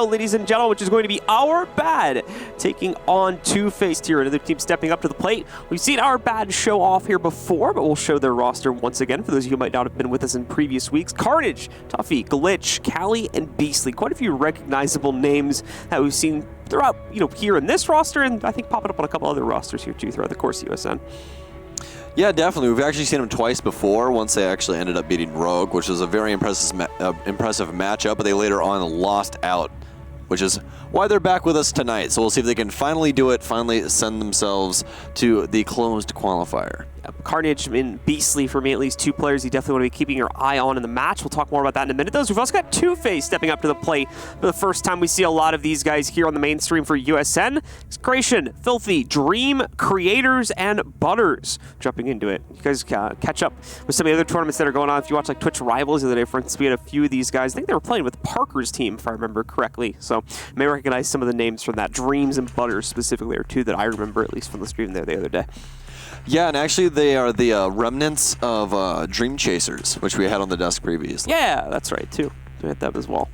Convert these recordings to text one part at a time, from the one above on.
ladies and gentlemen, which is going to be Our Bad taking on Two-Faced here. Another team stepping up to the plate. We've seen Our Bad show off here before, but we'll show their roster once again for those of you who might not have been with us in previous weeks. Carnage, Tuffy, Glitch, Callie, and Beastly. Quite a few recognizable names that we've seen throughout, here in this roster, and I think popping up on a couple other rosters here too throughout the course of USN. Yeah, definitely. We've actually seen them twice before. Once they actually ended up beating Rogue, which was a very impressive matchup, but they later on lost out, which is why they're back with us tonight. So we'll see if they can finally do it, finally send themselves to the closed qualifier. Carnage and Beastly, for me at least, two players you definitely want to be keeping your eye on in the match. We'll talk more about that in a minute. We've also got Two-Faced stepping up to the plate for the first time. We see a lot of these guys here on the mainstream for USN. It's Creation, Filthy, Dream, Creators, and Butters jumping into it. You guys catch up with some of the other tournaments that are going on. If you watch like Twitch Rivals the other day, for instance, we had a few of these guys. I think they were playing with Parker's team, if I remember correctly. So you may recognize some of the names from that. Dreams and Butters specifically are two that I remember, at least from the stream there the other day. Yeah, and actually they are the remnants of Dream Chasers, which we had on the desk previously. Yeah, that's right, too. We had them as well.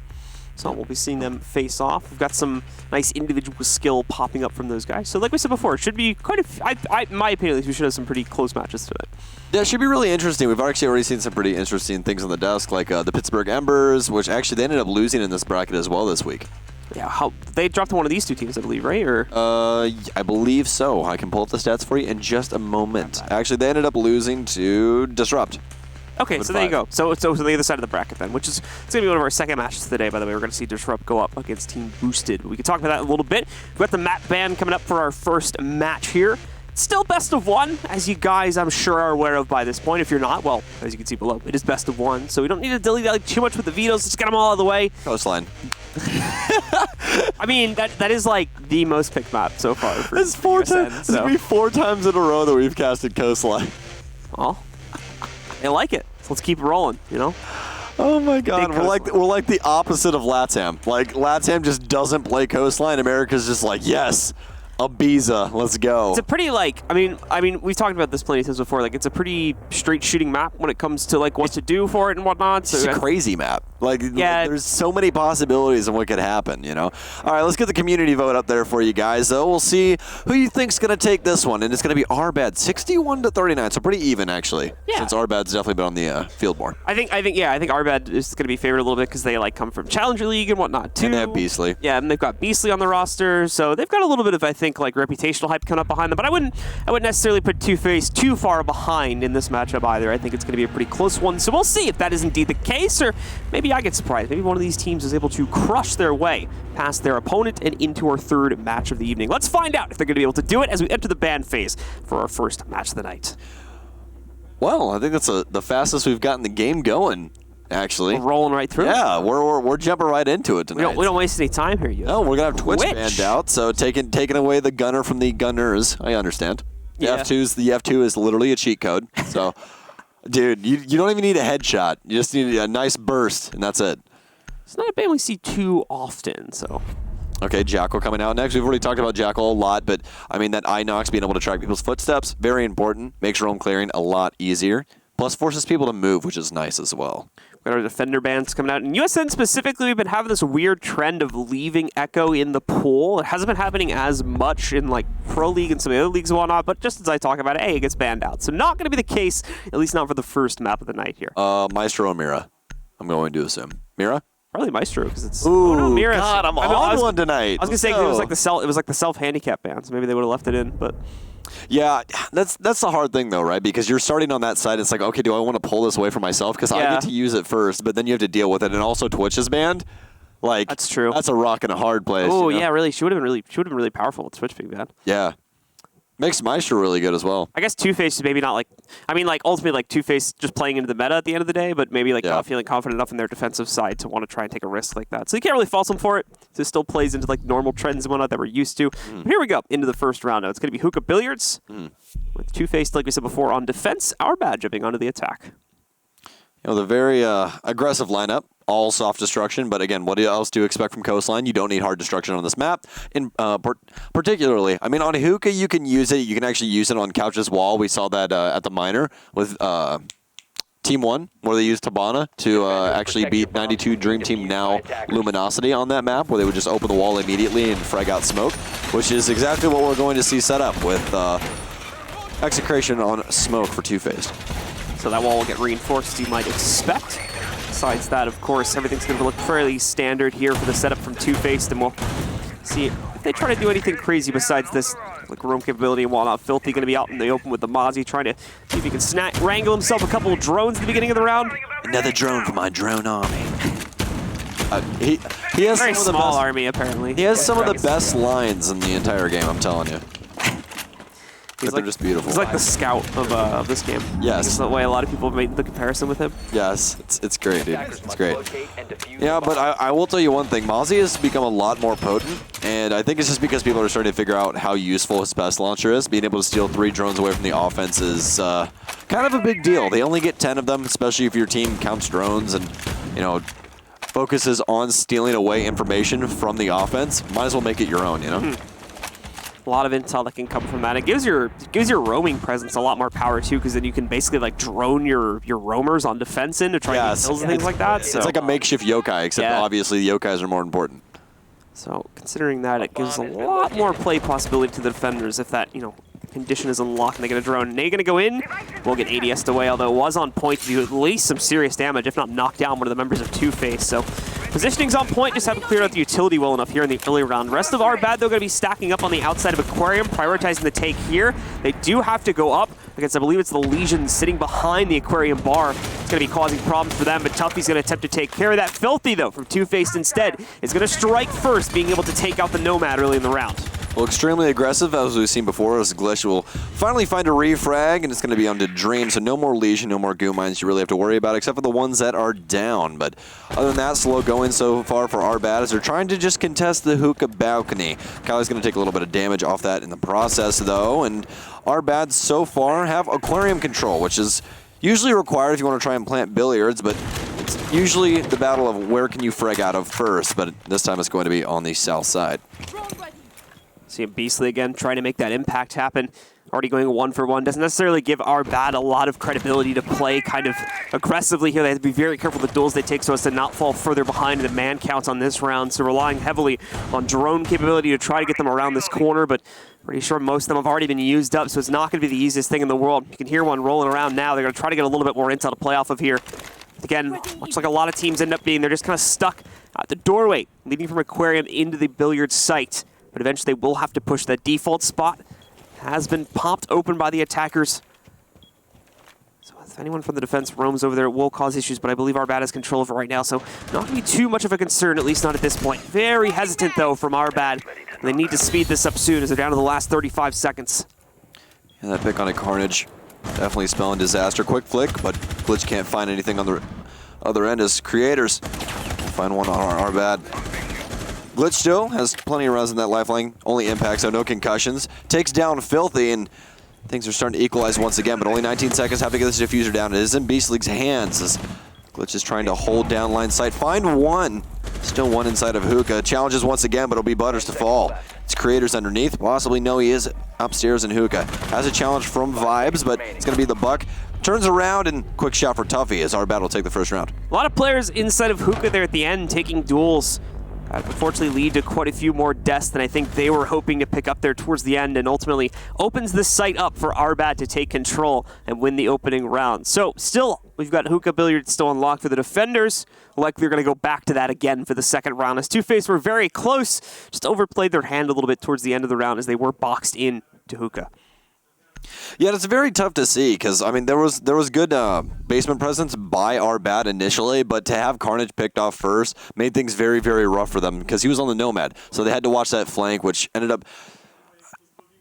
So we'll be seeing them face off. We've got some nice individual skill popping up from those guys. So like we said before, it should be quite in my opinion, at least, we should have some pretty close matches tonight. Yeah, it should be really interesting. We've actually already seen some pretty interesting things on the desk, like the Pittsburgh Embers, which actually they ended up losing in this bracket as well this week. Yeah, they dropped to one of these two teams, I believe, right? Or I believe so. I can pull up the stats for you in just a moment. Actually, they ended up losing to Disrupt. Okay, so there you go. So it's on the other side of the bracket then, which is it's going to be one of our second matches today, by the way. We're going to see Disrupt go up against Team Boosted. We can talk about that in a little bit. We've got the map ban coming up for our first match here. Still best of one, as you guys, I'm sure, are aware of by this point. If you're not, well, as you can see below, it is best of one. So we don't need to dilly-dally too much with the vetoes. Let's get them all out of the way. Coastline. I mean, that is like the most picked map so far. It's four times. This will be 4 times in a row that we've casted Coastline. Well, I like it. So let's keep it rolling, Oh my God, we're like the opposite of LATAM. Like LATAM just doesn't play Coastline. America's just like, yes, Ibiza, let's go. It's a pretty I mean, we've talked about this plenty of times before. Like, it's a pretty straight shooting map when it comes to like what to do for it and whatnot. So it's a crazy map. Like, yeah, there's so many possibilities of what could happen. All right, let's get the community vote up there for you guys. Though we'll see who you think's gonna take this one, and it's gonna be Our Bad, 61-39, so pretty even actually. Yeah. Since Our Bad's definitely been on the field more. I think Our Bad is gonna be favored a little bit because they come from Challenger League and whatnot too. And they have Beastly. Yeah, and they've got Beastly on the roster, so they've got a little bit of reputational hype coming up behind them. But I wouldn't necessarily put Two-Faced too far behind in this matchup either. I think it's gonna be a pretty close one. So we'll see if that is indeed the case, or maybe I get surprised. Maybe one of these teams is able to crush their way past their opponent and into our third match of the evening. Let's find out if they're going to be able to do it as we enter the ban phase for our first match of the night. Well, I think that's the fastest we've gotten the game going, actually. We're rolling right through. Yeah, we're jumping right into it tonight. We don't waste any time here, you. No, we're going to have Twitch banned out, so taking away the gunner from the gunners. I understand. The yeah. the F2 is literally a cheat code, so... Dude, you don't even need a headshot. You just need a nice burst, and that's it. It's not a ban we see too often, so... Okay, Jackal coming out next. We've already talked about Jackal a lot, but, I mean, that Inox being able to track people's footsteps, very important. Makes roam clearing a lot easier. Plus, forces people to move, which is nice as well. We've got our defender bans coming out. In USN specifically, we've been having this weird trend of leaving Echo in the pool. It hasn't been happening as much in Pro League and some of the other leagues and whatnot, but just as I talk about it, hey, it gets banned out. So not going to be the case, at least not for the first map of the night here. Maestro or Mira? I'm going to assume. Mira? Probably Maestro, because it's... Ooh, no, Mira. God, I'm on one tonight. I was going to say, it was like the self-handicap ban, so maybe they would have left it in, but... Yeah, that's the hard thing, though, right? Because you're starting on that side. It's like, okay, do I want to pull this away for myself? Because I get to use it first, but then you have to deal with it. And also Twitch is banned. Like, that's true. That's a rock and a hard place. Oh, yeah, really. She would have been really powerful with Twitch being banned. Yeah. Makes Maestro really good as well. I guess Two-Faced is maybe not ultimately Two-Faced just playing into the meta at the end of the day, but maybe not feeling confident enough in their defensive side to want to try and take a risk like that. So you can't really fault them for it. So it still plays into normal trends and whatnot that we're used to. But here we go, into the first round now. It's going to be Hookah Billiards with Two-Faced, like we said before, on defense. Our Bad jumping onto the attack. The very aggressive lineup. All soft destruction, but again, what else do you expect from Coastline? You don't need hard destruction on this map. Particularly, I mean, on Hookah, you can use it. You can actually use it on Couch's wall. We saw that at the minor with Team 1, where they used Tabana to actually beat 92 Dream Team, now Luminosity, on that map, where they would just open the wall immediately and frag out smoke, which is exactly what we're going to see set up with Execration on smoke for Two-Faced. So that wall will get reinforced, you might expect. Besides that, of course, everything's going to look fairly standard here for the setup from Two-Faced, and we'll see if they try to do anything crazy besides this, like roam capability and whatnot. Filthy going to be out in the open with the Mozzie, trying to see if he can wrangle himself a couple of drones at the beginning of the round. Another drone for my drone army. He has very some of the small best, army, apparently. He has some of the best lines in the entire game, I'm telling you. He's they're just beautiful. He's like the scout of this game. Yes. That's the way a lot of people have made the comparison with him. Yes, it's great, dude. It's great. Yeah, but I will tell you one thing. Mozzie has become a lot more potent, and I think it's just because people are starting to figure out how useful his best launcher is. Being able to steal 3 drones away from the offense is kind of a big deal. They only get 10 of them, especially if your team counts drones and, you know, focuses on stealing away information from the offense. Might as well make it your own, you know? A lot of intel that can come from that. It gives your roaming presence a lot more power too, because then you can basically like drone your roamers on defense in to try and get kills and things like that. It's like a makeshift yokai, except obviously the yokais are more important. So considering that, it gives a lot more play possibility to the defenders if that, you know, condition is unlocked and they get a drone. Nade gonna go in, we'll get ADS'd away, although it was on point to do at least some serious damage, if not knock down one of the members of Two-Faced. So positioning's on point, just haven't cleared out the utility well enough here in the early round. Rest of our bad, though, going to be stacking up on the outside of Aquarium, prioritizing the take here. They do have to go up against, I believe it's the Legion sitting behind the Aquarium bar. It's going to be causing problems for them, but Tuffy's going to attempt to take care of that. Filthy, though, from Two-Faced instead, is going to strike first, being able to take out the Nomad early in the round. Well, extremely aggressive, as we've seen before, as Glitch will finally find a refrag, and it's going to be on to Dream, so no more Legion, no more Goo Mines you really have to worry about, except for the ones that are down. But other than that, slow going so far for our bad, as they're trying to just contest the hookah balcony. Kylie's going to take a little bit of damage off that in the process, though, and our bad so far have Aquarium control, which is usually required if you want to try and plant billiards, but it's usually the battle of where can you frag out of first, but this time it's going to be on the south side. See Beastly again trying to make that impact happen. Already going 1-for-1. Doesn't necessarily give our bad a lot of credibility to play kind of aggressively here. They have to be very careful with the duels they take so as to not fall further behind the man counts on this round. So relying heavily on drone capability to try to get them around this corner, but pretty sure most of them have already been used up, so it's not going to be the easiest thing in the world. You can hear one rolling around now. They're going to try to get a little bit more intel to play off of here. Again, much like a lot of teams end up being, they're just kind of stuck at the doorway, leading from Aquarium into the billiard site. But eventually they will have to push. That default spot has been popped open by the attackers. So if anyone from the defense roams over there, it will cause issues, but I believe our bad has control of it right now, so not going to be too much of a concern, at least not at this point. Very hesitant, though, from our bad. And they need to speed this up soon as they're down to the last 35 seconds. And that pick on a Carnage definitely spelling disaster. Quick flick, but Glitch can't find anything on the other end as creators find one on our bad. Glitch still has plenty of runs in that lifeline, only impact, so no concussions. Takes down Filthy, and things are starting to equalize once again, but only 19 seconds have to get this diffuser down. It is in Beast League's hands as Glitch is trying to hold down line sight. Find one. Still one inside of Hookah. Challenges once again, but it'll be Butters to fall. It's Creators underneath. Possibly no, he is upstairs in Hookah. Has a challenge from Vibes, but it's going to be the Buck. Turns around and quick shot for Tuffy as our battle will take the first round. A lot of players inside of Hookah there at the end taking duels. Unfortunately lead to quite a few more deaths than I think they were hoping to pick up there towards the end, and ultimately opens the site up for Arbat to take control and win the opening round. So still, we've got Hookah Billiard still unlocked for the defenders. Likely they're going to go back to that again for the second round, as Two-Faced were very close, just overplayed their hand a little bit towards the end of the round as they were boxed in to Hookah. Yeah, it's very tough to see because, I mean, there was good basement presence by our bad initially, but to have Carnage picked off first made things very, very rough for them because he was on the Nomad. So they had to watch that flank, which ended up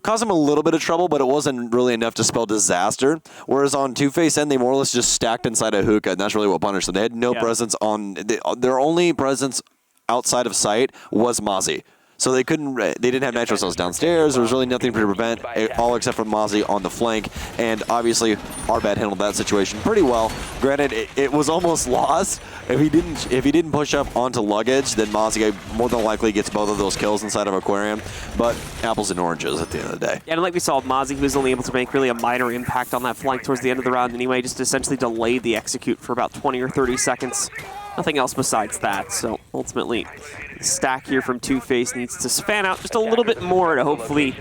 causing them a little bit of trouble, but it wasn't really enough to spell disaster. Whereas on Two-Face end, they more or less just stacked inside of Hookah, and that's really what punished them. They had no presence on... their only presence outside of sight was Mozzie. So they couldn't. They didn't have nitro cells downstairs. There was really nothing to prevent, all except for Mozzie on the flank. And obviously, Arbad handled that situation pretty well. Granted, it was almost lost. If he didn't push up onto luggage, then Mozzie more than likely gets both of those kills inside of Aquarium. But apples and oranges at the end of the day. Yeah, and like we saw with Mozzie, he was only able to make really a minor impact on that flank towards the end of the round anyway, just essentially delayed the execute for about 20 or 30 seconds. Nothing else besides that, so ultimately the stack here from Two-Face needs to fan out just a little bit more to hopefully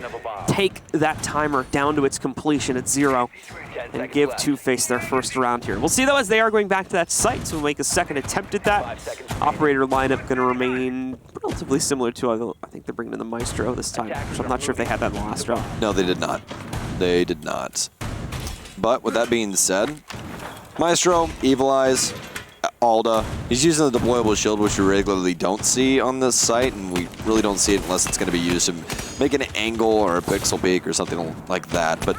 take that timer down to its completion at 0 and give Two-Face their first round here. We'll see though as they are going back to that site, so we'll make a second attempt at that. Operator lineup going to remain relatively similar to, I think they're bringing in the Maestro this time, which I'm not sure if they had that in the last round. No, they did not. They did not. But with that being said, Maestro, Evil Eyes, Alda. He's using the deployable shield, which we regularly don't see on this site, and we really don't see it unless it's going to be used to make an angle or a pixel peek or something like that. But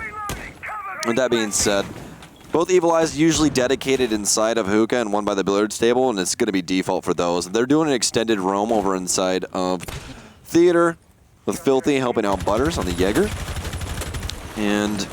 with that being said, both Evil Eyes usually dedicated inside of Hookah and one by the billiards table, and it's going to be default for those. They're doing an extended roam over inside of Theater with Filthy helping out Butters on the Jaeger. And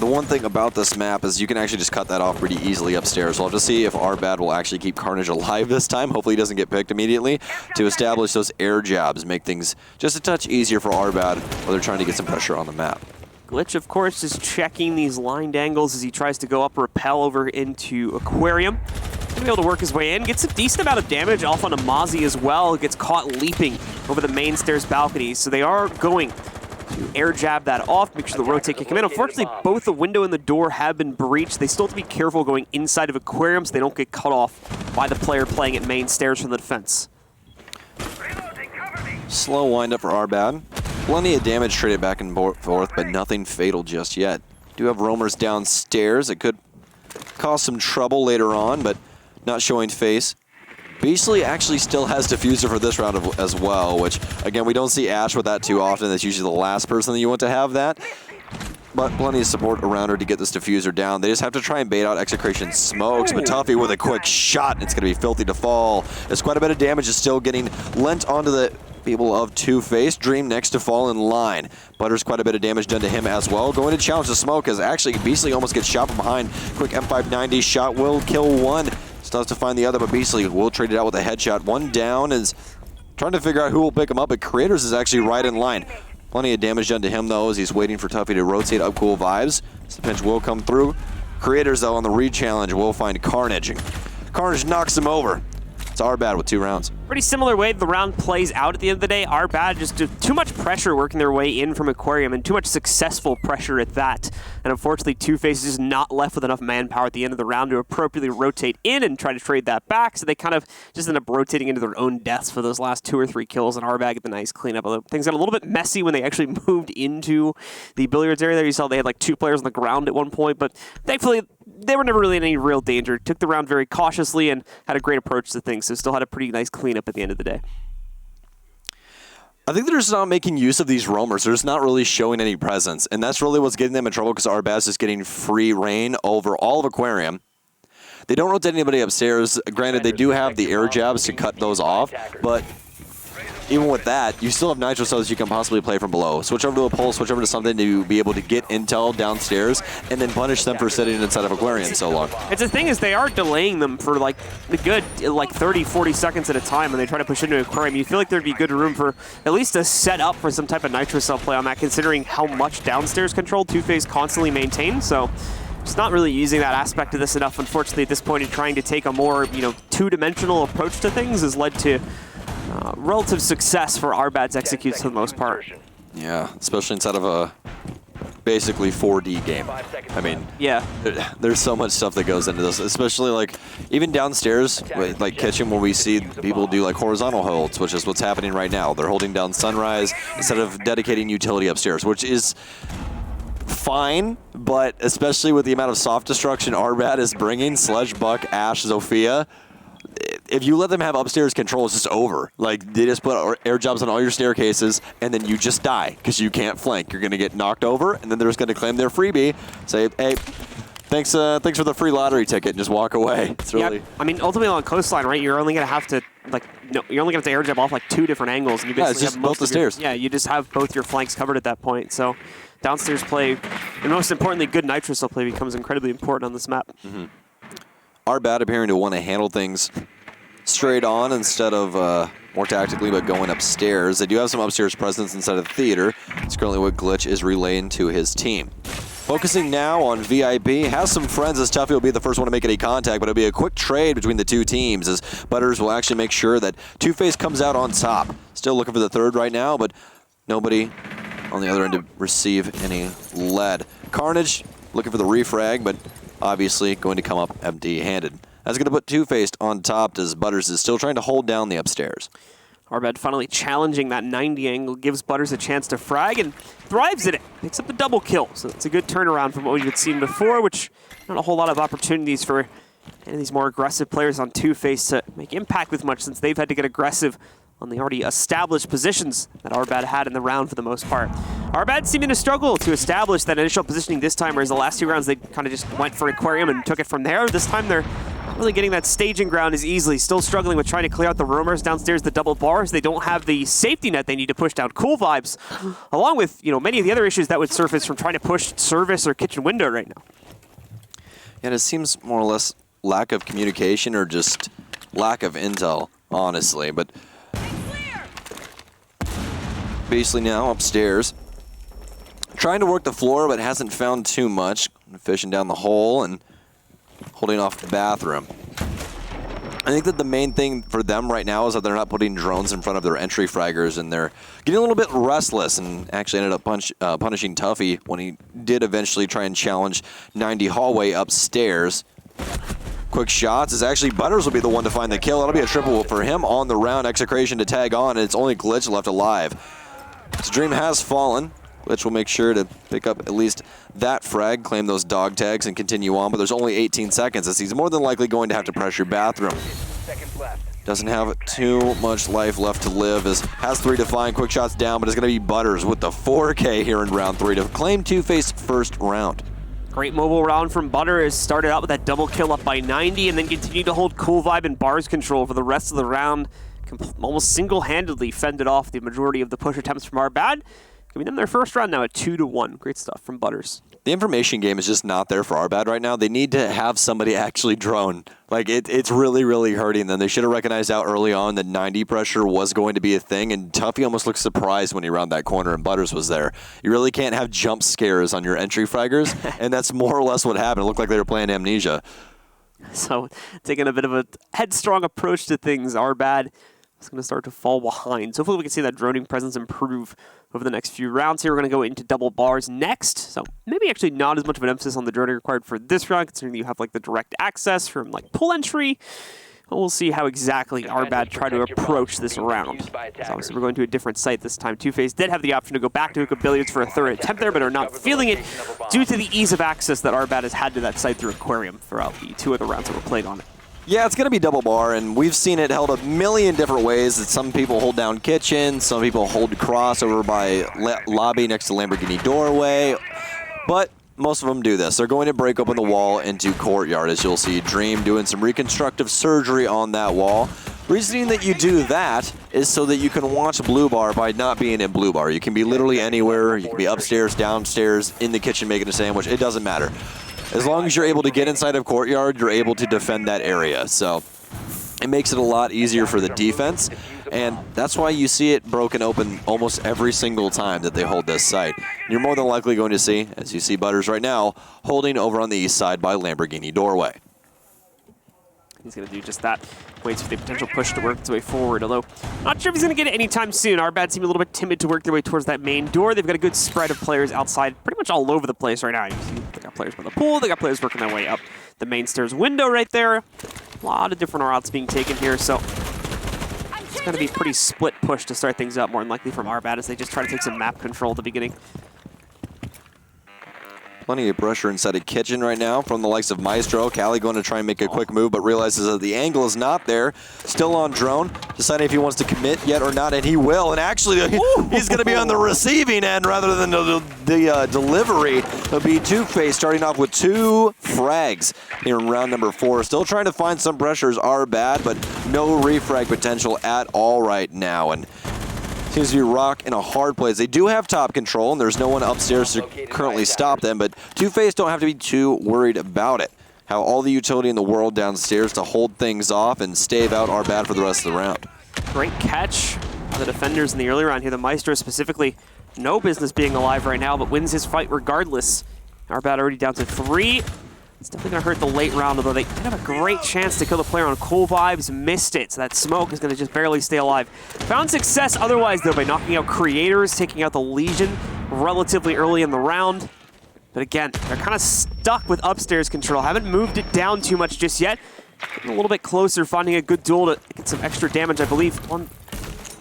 the one thing about this map is you can actually just cut that off pretty easily upstairs. We'll have to see if Arbad will actually keep Carnage alive this time. Hopefully he doesn't get picked immediately to establish those air jabs, make things just a touch easier for Arbad while they're trying to get some pressure on the map. Glitch, of course, is checking these lined angles as he tries to go up rappel over into Aquarium. He'll be able to work his way in, gets a decent amount of damage off on a Mozzie as well, gets caught leaping over the main stairs balcony. So they are going to air jab that off, make sure the rotate can come in. Unfortunately, both the window and the door have been breached. They still have to be careful going inside of Aquarium so they don't get cut off by the player playing at main stairs from the defense. Slow wind up for Arbad. Plenty of damage traded back and forth, but nothing fatal just yet. Do have roamers downstairs. It could cause some trouble later on, but not showing face. Beastly actually still has Diffuser for this round as well, which, again, we don't see Ash with that too often. That's usually the last person that you want to have that. But plenty of support around her to get this Diffuser down. They just have to try and bait out Execration Smokes, but Tuffy with a quick shot, and it's going to be Filthy to fall. There's quite a bit of damage is still getting lent onto the people of Two-Face. Dream next to fall in line. Butters quite a bit of damage done to him as well. Going to challenge the Smoke as actually Beastly almost gets shot from behind. Quick M590 shot will kill one. Still has to find the other, but Beastly will trade it out with a headshot. One down is trying to figure out who will pick him up, but Creators is actually right in line. Plenty of damage done to him, though, as he's waiting for Tuffy to rotate up Cool Vibes. The pinch will come through. Creators, though, on the re-challenge will find Carnage. Carnage knocks him over. It's Arbad with 2 rounds. Pretty similar way the round plays out at the end of the day. Arbad just did too much pressure working their way in from Aquarium and too much successful pressure at that. And unfortunately, Two-Face is just not left with enough manpower at the end of the round to appropriately rotate in and try to trade that back. So they kind of just end up rotating into their own deaths for those last 2 or 3 kills. And Arbad get the nice cleanup. Although things got a little bit messy when they actually moved into the billiards area there. You saw they had like 2 players on the ground at one point, but thankfully they were never really in any real danger. Took the round very cautiously and had a great approach to things. So still had a pretty nice cleanup at the end of the day. I think they're just not making use of these roamers. They're just not really showing any presence. And that's really what's getting them in trouble because Arbaz is getting free reign over all of Aquarium. They don't rotate anybody upstairs. Granted, they do have the air jabs to cut those off, but even with that, you still have nitro cells you can possibly play from below. Switch over to a pole, switch over to something to be able to get intel downstairs, and then punish them for sitting inside of Aquarium so long. It's the thing is they are delaying them for like a good 30, 40 seconds at a time when they try to push into Aquarium. You feel like there'd be good room for at least a set up for some type of nitro cell play on that, considering how much downstairs control Two-Face constantly maintains. So just not really using that aspect of this enough, unfortunately, at this point, in trying to take a more two-dimensional approach to things has led to relative success for Arbad's executes for the most part. Yeah, especially inside of a basically 4D game. I mean, yeah, there's so much stuff that goes into this, especially like even downstairs, like kitchen, where we see people do like horizontal holds, which is what's happening right now. They're holding down Sunrise instead of dedicating utility upstairs, which is fine, but especially with the amount of soft destruction Arbad is bringing, Sledge, Buck, Ash, Zofia, if you let them have upstairs control, it's just over. Like, they just put air jobs on all your staircases, and then you just die because you can't flank. You're going to get knocked over, and then they're just going to claim their freebie, say, hey, Thanks for the free lottery ticket and just walk away. It's really... Yeah, I mean, ultimately on Coastline, right, you're only going to have to, you're only going to have to air jab off like 2 different angles. And you basically it's just have both the stairs. Yeah, you just have both your flanks covered at that point. So downstairs play, and most importantly, good Nitrocell play becomes incredibly important on this map. Mm-hmm. Arbad appearing to want to handle things straight on instead of more tactically, but going upstairs. They do have some upstairs presence inside of the theater. It's currently what Glitch is relaying to his team. Focusing now on VIP, has some friends as Tuffy will be the first one to make any contact, but it'll be a quick trade between the two teams as Butters will actually make sure that Two-Face comes out on top. Still looking for the third right now, but nobody on the other end to receive any lead. Carnage looking for the refrag, but obviously going to come up empty-handed. That's going to put Two-Faced on top as Butters is still trying to hold down the upstairs. Arbad finally challenging that 90 angle, gives Butters a chance to frag and thrives in it. Picks up the double kill, so it's a good turnaround from what we've seen before, which not a whole lot of opportunities for any of these more aggressive players on Two-Face to make impact with much since they've had to get aggressive on the already established positions that Arbad had in the round for the most part. Arbad seeming to struggle to establish that initial positioning this time, whereas the last 2 rounds they kind of just went for Aquarium and took it from there. This time they're not really getting that staging ground as easily, still struggling with trying to clear out the roamers downstairs, the double bars. They don't have the safety net they need to push down Cool Vibes, along with many of the other issues that would surface from trying to push service or kitchen window right now. And it seems more or less lack of communication or just lack of intel, honestly, but basically now upstairs, trying to work the floor, but hasn't found too much. Fishing down the hole and holding off the bathroom. I think that the main thing for them right now is that they're not putting drones in front of their entry fraggers, and they're getting a little bit restless, and actually ended up punishing Tuffy when he did eventually try and challenge 90 hallway upstairs. Quick shots is actually Butters will be the one to find the kill. That'll be a triple for him on the round. Execration to tag on, and it's only Glitch left alive. So Dream has fallen. Glitch will make sure to pick up at least that frag, claim those dog tags, and continue on, but there's only 18 seconds as he's more than likely going to have to pressure bathroom. Doesn't have too much life left to live as has 3 to find, quick shots down, but it's going to be Butters with the 4K here in round 3 to claim Two-Face first round. Great mobile round from Butters. Started out with that double kill up by 90 and then continued to hold Cool Vibe and bars control for the rest of the round. Almost single-handedly fended off the majority of the push attempts from Arbad, giving them their first round now at 2-1. Great stuff from Butters. The information game is just not there for Arbad right now. They need to have somebody actually drone. Like, it's really, really hurting them. They should have recognized out early on that 90 pressure was going to be a thing, and Tuffy almost looked surprised when he rounded that corner and Butters was there. You really can't have jump scares on your entry fraggers, and that's more or less what happened. It looked like they were playing Amnesia. So, taking a bit of a headstrong approach to things, Arbad is going to start to fall behind. So hopefully we can see that droning presence improve over the next few rounds here. We're going to go into double bars next. So maybe actually not as much of an emphasis on the droning required for this round, considering you have like the direct access from like pull entry. But we'll see how exactly Arbad try to approach this round. So obviously we're going to a different site this time. Two-Face did have the option to go back to Hookah Billiards for a third attempt there, but are not feeling it due to the ease of access that Arbad has had to that site through Aquarium throughout the 2 other rounds that were played on it. Yeah, it's going to be double bar, and we've seen it held a million different ways. That some people hold down kitchen, some people hold cross over by lobby next to Lamborghini doorway, but most of them do this. They're going to break open the wall into courtyard, as you'll see Dream doing some reconstructive surgery on that wall. Reasoning that you do that is so that you can watch Blue Bar by not being in Blue Bar. You can be literally anywhere. You can be upstairs, downstairs, in the kitchen making a sandwich. It doesn't matter. As long as you're able to get inside of courtyard, you're able to defend that area. So it makes it a lot easier for the defense, and that's why you see it broken open almost every single time that they hold this site. You're more than likely going to see, as you see Butters right now, holding over on the east side by Lamborghini doorway. He's going to do just that. Waits for the potential push to work its way forward, although not sure if he's going to get it anytime soon. Arbad seem a little bit timid to work their way towards that main door. They've got a good spread of players outside, pretty much all over the place right now. You see, they got players by the pool, they got players working their way up the main stairs window right there. A lot of different routes being taken here, so it's going to be a pretty split push to start things up, more than likely from Arbad, as they just try to take some map control at the beginning. plenty of pressure inside a kitchen right now from the likes of Maestro. Callie going to try and make a quick move, but realizes that the angle is not there. Still on drone, deciding if he wants to commit yet or not, and he will. And actually, he's going to be on the receiving end rather than the delivery. It'll be Two-Face starting off with 2 frags here in round number 4. Still trying to find some pressures are bad, but no refrag potential at all right now. And seems to be rock in a hard place. They do have top control, and there's no one upstairs to currently stop them, but Two-Face don't have to be too worried about it. How all the utility in the world downstairs to hold things off and stave out our bad for the rest of the round. Great catch by the defenders in the early round here. The Maestro specifically, no business being alive right now, but wins his fight regardless. Our bad already down to 3. It's definitely going to hurt the late round, although they did have a great chance to kill the player on Cool Vibes, missed it, so that smoke is going to just barely stay alive. Found success otherwise, though, by knocking out Creators, taking out the Legion relatively early in the round. But again, they're kind of stuck with upstairs control. Haven't moved it down too much just yet. Getting a little bit closer, finding a good duel to get some extra damage, I believe. One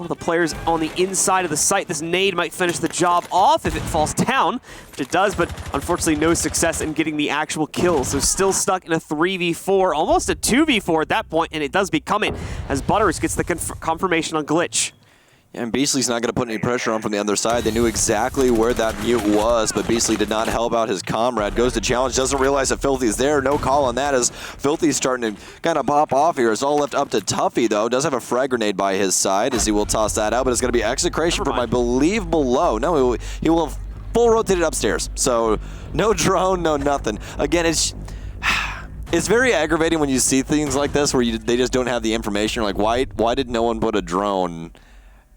of the players on the inside of the site. This nade might finish the job off if it falls down, which it does, but unfortunately no success in getting the actual kill. So still stuck in a 3v4, almost a 2v4 at that point, and it does become it as Butters gets the confirmation on Glitch. Yeah, and Beastly's not going to put any pressure on from the other side. They knew exactly where that mute was, but Beastly did not help out his comrade. Goes to challenge, doesn't realize that Filthy's there. No call on that as Filthy's starting to kind of pop off here. It's all left up to Tuffy, though. Does have a frag grenade by his side as he will toss that out, but it's going to be execration from, I believe, below. No, he will have full rotated upstairs. So no drone, no nothing. Again, it's very aggravating when you see things like this where they just don't have the information. You're like, why did no one put a drone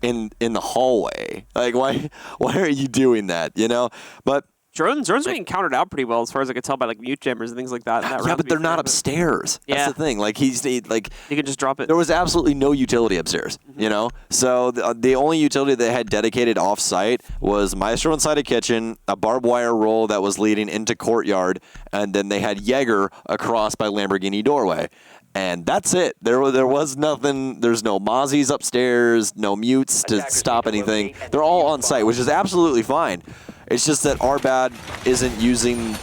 in the hallway? Like, why are you doing that, you know? But Drones are being countered out pretty well, as far as I could tell, by like mute jammers and things like that. Yeah, but they're not upstairs. That's the thing. Like you can just drop it. There was absolutely no utility upstairs, you know. So the only utility they had dedicated off-site was Maestro inside a kitchen, a barbed wire roll that was leading into courtyard, and then they had Jaeger across by Lamborghini doorway. And that's it. There was nothing. There's no Mozzies upstairs, no mutes to stop anything. They're all on site, which is absolutely fine. It's just that our bad isn't using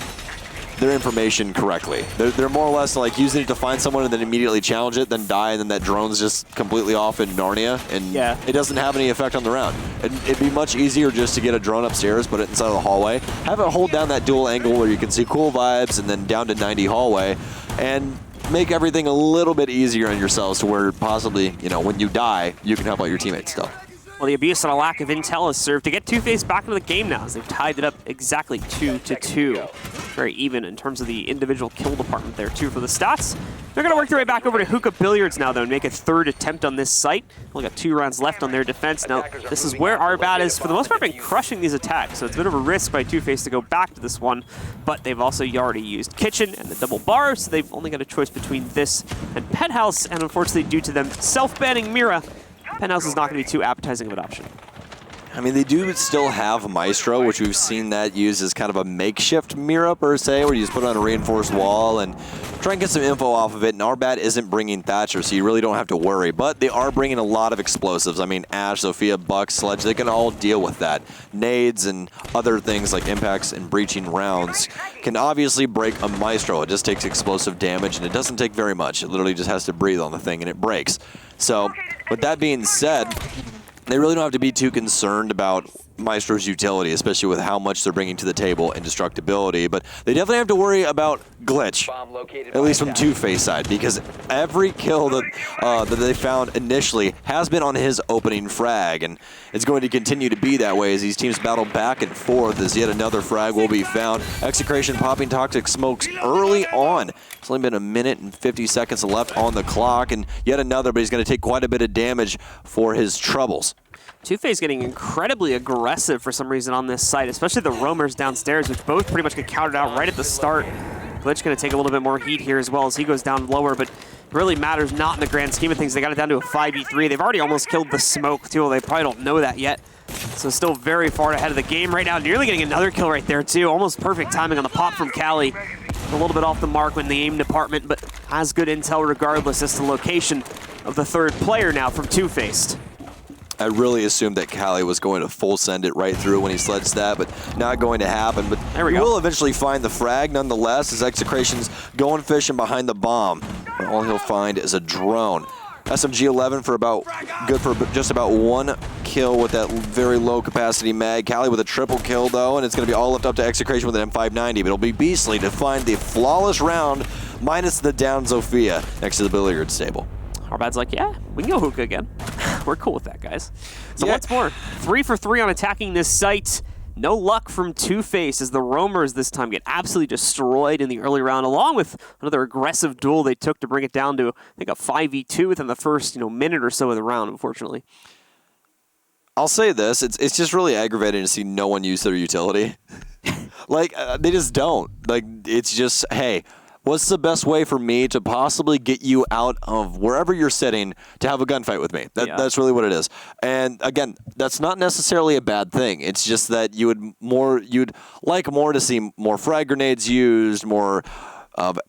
their information correctly. They're more or less like using it to find someone and then immediately challenge it, then die, and then that drone's just completely off in Narnia, and it doesn't have any effect on the round. It'd be much easier just to get a drone upstairs, put it inside of the hallway, have it hold down that dual angle where you can see Cool Vibes, and then down to 90 hallway, and make everything a little bit easier on yourselves to where possibly, you know, when you die, you can help out your teammates still. Well, the abuse and a lack of intel has served to get Two-Face back into the game now, as they've tied it up exactly 2-2. Very even in terms of the individual kill department there, too, for the stats. They're going to work their way back over to Hookah Billiards now, though, and make a 3rd attempt on this site. Only got 2 rounds left on their defense. Now, this is where our bad is, for the most part, been crushing these attacks, so it's a bit of a risk by Two-Face to go back to this one, but they've also already used Kitchen and the double bar, so they've only got a choice between this and Penthouse, and unfortunately, due to them self-banning Mira, Penthouse is not going to be too appetizing of an option. I mean, they do still have Maestro, which we've seen that used as kind of a makeshift Mira, per se, where you just put on a reinforced wall and try and get some info off of it, and our bad isn't bringing Thatcher, so you really don't have to worry. But they are bringing a lot of explosives. I mean, Ash, Sophia, Buck, Sledge, they can all deal with that. Nades and other things like impacts and breaching rounds can obviously break a Maestro. It just takes explosive damage, and it doesn't take very much. It literally just has to breathe on the thing, and it breaks. So, with that being said, they really don't have to be too concerned about Maestro's utility, especially with how much they're bringing to the table in destructibility. But they definitely have to worry about Glitch, at least from Two-Face side, because every kill that they found initially has been on his opening frag, and it's going to continue to be that way as these teams battle back and forth as yet another frag will be found. Execration popping toxic smokes early on. It's only been a minute and 50 seconds left on the clock, and yet another, but he's going to take quite a bit of damage for his troubles. Two-Face getting incredibly aggressive for some reason on this site, especially the roamers downstairs, which both pretty much get counted out right at the start. Glitch going to take a little bit more heat here as well as he goes down lower, but really matters not in the grand scheme of things. They got it down to a 5v3. They've already almost killed the smoke, too. Well, they probably don't know that yet. So still very far ahead of the game right now. Nearly getting another kill right there, too. Almost perfect timing on the pop from Callie. A little bit off the mark when the aim department, but has good intel regardless as to the location of the 3rd player now from Two-Faced. I really assumed that Callie was going to full send it right through when he sledged that, but not going to happen. But there we go. will eventually find the frag nonetheless as Execration's going fishing behind the bomb. But all he'll find is a drone. SMG-11 for good for just about 1 kill with that very low capacity mag. Callie with a triple kill though, and it's going to be all left up to Execration with an M590. But it'll be Beastly to find the flawless round minus the down Zofia next to the billiards table. Arbad's like, yeah, we can go hookah again. We're cool with that, guys. So Yeah. once more, 3 for 3 on attacking this site. No luck from Two-Face as the Roamers this time get absolutely destroyed in the early round, along with another aggressive duel they took to bring it down to, I think, a 5v2 within the first minute or so of the round, unfortunately. I'll say this, it's just really aggravating to see no one use their utility. Like, they just don't. Like, it's just, hey, what's the best way for me to possibly get you out of wherever you're sitting to have a gunfight with me? That's really what it is. And again, that's not necessarily a bad thing. It's just that you'd like more to see more frag grenades used, more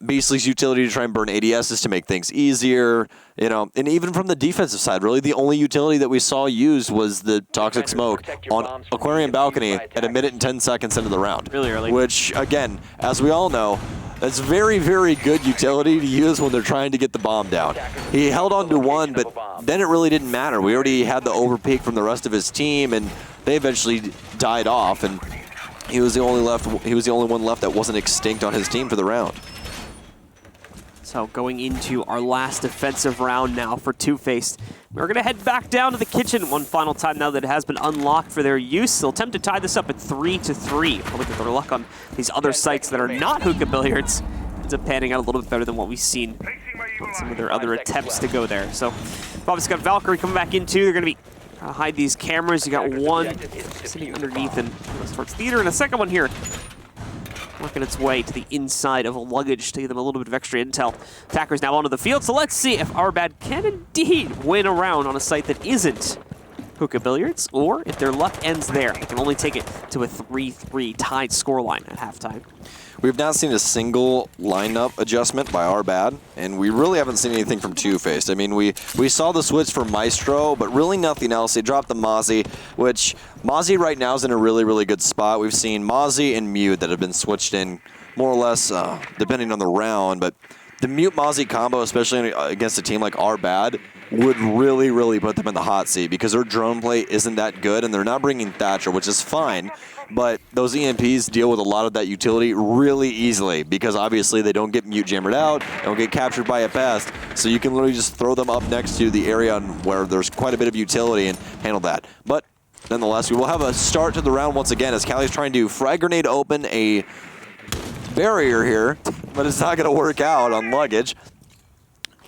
Beastly's utility to try and burn ADSs to make things easier, and even from the defensive side, really the only utility that we saw used was the Toxic Smoke on Aquarium Balcony at 1 minute and 10 seconds into the round. Really early. Which, again, as we all know, that's very, very good utility to use when they're trying to get the bomb down. He held on to one, but then it really didn't matter. We already had the overpeak from the rest of his team, and they eventually died off, and he was the only one left that wasn't extinct on his team for the round. So going into our last defensive round now for Two-Face. We're going to head back down to the kitchen one final time now that it has been unlocked for their use. They'll attempt to tie this up at 3-3. Probably with their luck on these other sites that are not hookah billiards. Ends up panning out a little bit better than what we've seen on some of their other attempts to go there. So obviously got Valkyrie coming back in too. They're going to be hide these cameras. You got one sitting underneath and towards theater, and a second one here working its way to the inside of a luggage to give them a little bit of extra intel. Attacker's now onto the field, so let's see if Arbad can indeed win a round on a site that isn't hookah billiards, or if their luck ends there. They can only take it to a 3-3 tied scoreline at halftime. We've not seen a single lineup adjustment by Arbad, and we really haven't seen anything from Two-Faced. I mean, we saw the switch for Maestro, but really nothing else. They dropped the Mozzie, which Mozzie right now is in a really, really good spot. We've seen Mozzie and Mute that have been switched in more or less depending on the round, but the Mute Mozzie combo, especially against a team like Arbad, would really, really put them in the hot seat because their drone play isn't that good, and they're not bringing Thatcher, which is fine. But those EMPs deal with a lot of that utility really easily because obviously they don't get mute jammered out, they don't get captured by a pest, so you can literally just throw them up next to the area where there's quite a bit of utility and handle that. But nonetheless, we will have a start to the round once again as Callie's trying to frag grenade open a barrier here, but it's not going to work out on luggage.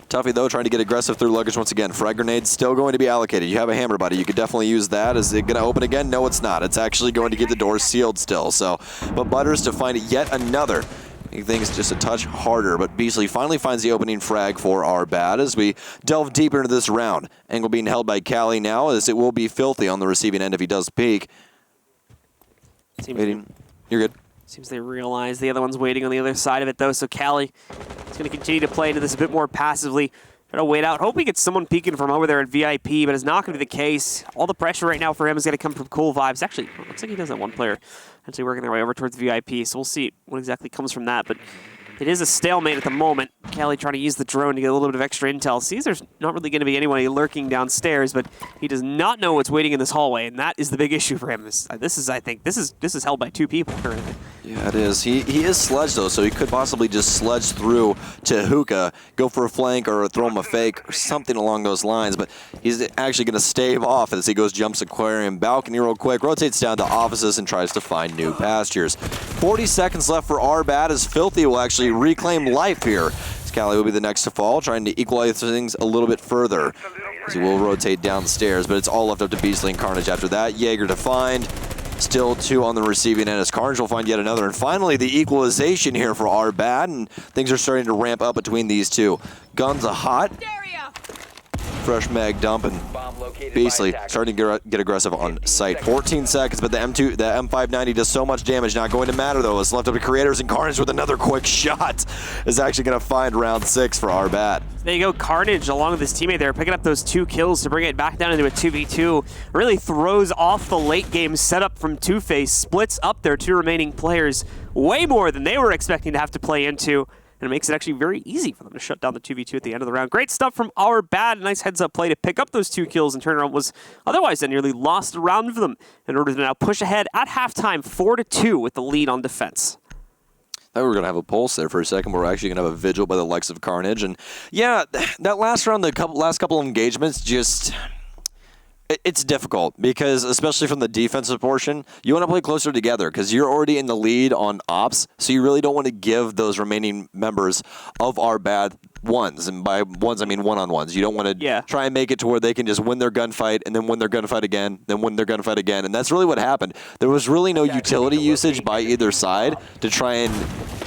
Tuffy, though, trying to get aggressive through luggage once again. Frag grenade still going to be allocated. You have a hammer, buddy. You could definitely use that. Is it going to open again? No, it's not. It's actually going to get the doors sealed still. So, but Butters to find yet another. He thinks just a touch harder, but Beastly finally finds the opening frag for Arbad as we delve deeper into this round. Angle being held by Callie now, as it will be Filthy on the receiving end if he does peek. Waiting. You're good. Seems they realize the other one's waiting on the other side of it, though, so Callie is going to continue to play into this a bit more passively. Try to wait out. Hope he gets someone peeking from over there at VIP, but it's not going to be the case. All the pressure right now for him is going to come from Cool Vibes. Actually, it looks like he does have one player actually working their way over towards VIP, so we'll see what exactly comes from that. But it is a stalemate at the moment. Callie trying to use the drone to get a little bit of extra intel. Sees there's not really going to be anyone lurking downstairs, but he does not know what's waiting in this hallway, and that is the big issue for him. I think this is held by 2 people currently. Yeah, it is. He is sledged, though, so he could possibly just sledge through to Hookah, go for a flank or throw him a fake or something along those lines, but he's actually going to stave off as he goes jumps Aquarium Balcony real quick, rotates down to offices, and tries to find new pastures. 40 seconds left for Arbad as Filthy will actually reclaim life here. Callie will be the next to fall, trying to equalize things a little bit further. As he will rotate downstairs, but it's all left up to Beastly and Carnage after that. Jaeger to find. Still 2 on the receiving end as Carnage will find yet another. And finally, the equalization here for Arbad, and things are starting to ramp up between these two. Guns are hot. fresh mag dump, and Beastly starting to get aggressive on site. 14 seconds, but the M590 does so much damage. Not going to matter, though. It's left up to Creators, and Carnage with another quick shot is actually going to find round 6 for our bad. There you go, Carnage along with his teammate there, picking up those 2 kills to bring it back down into a 2v2. Really throws off the late game setup from Two-Face, splits up their 2 remaining players way more than they were expecting to have to play into. And it makes it actually very easy for them to shut down the 2v2 at the end of the round. Great stuff from our bad. Nice heads-up play to pick up those 2 kills and turn around was otherwise a nearly lost round for them in order to now push ahead at halftime 4-2 with the lead on defense. I thought we were going to have a pulse there for a second. We're actually going to have a vigil by the likes of Carnage. And yeah, that last round, last couple of engagements, just... It's difficult because, especially from the defensive portion, you want to play closer together because you're already in the lead on ops, so you really don't want to give those remaining members of our bad ones, and by ones I mean one-on-ones. You don't want to try and make it to where they can just win their gunfight and then win their gunfight again, then win their gunfight again, and that's really what happened. There was really no utility usage by either side to try and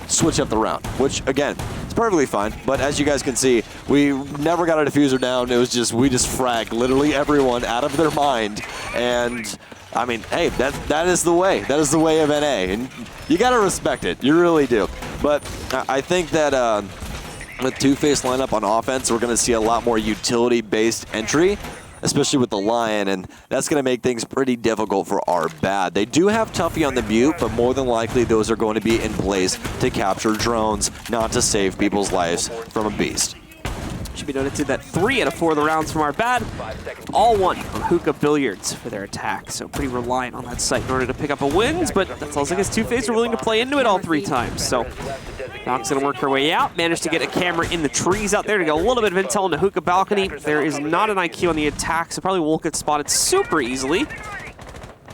switch up the round, which, again, it's perfectly fine, but as you guys can see, we never got a diffuser down. It was just, we just fragged literally everyone out of their mind, and I mean, hey, that is the way. That is the way of NA, and you got to respect it. You really do. But I think that with Two-Face lineup on offense, we're going to see a lot more utility-based entry, especially with the Lion, and that's going to make things pretty difficult for our bad. They do have Tuffy on the Butte, but more than likely those are going to be in place to capture drones, not to save people's lives from a beast. Should be noted too that 3 out of 4 of the rounds from our bad, all won from Hookah Billiards for their attack. So pretty reliant on that site in order to pick up a wins, but that tells us Two-Face are willing to play into it all 3 times. So Doc's gonna work her way out, managed to get a camera in the trees out there to get a little bit of intel on the Hookah balcony. There is not an IQ on the attack, so probably won't get spotted super easily.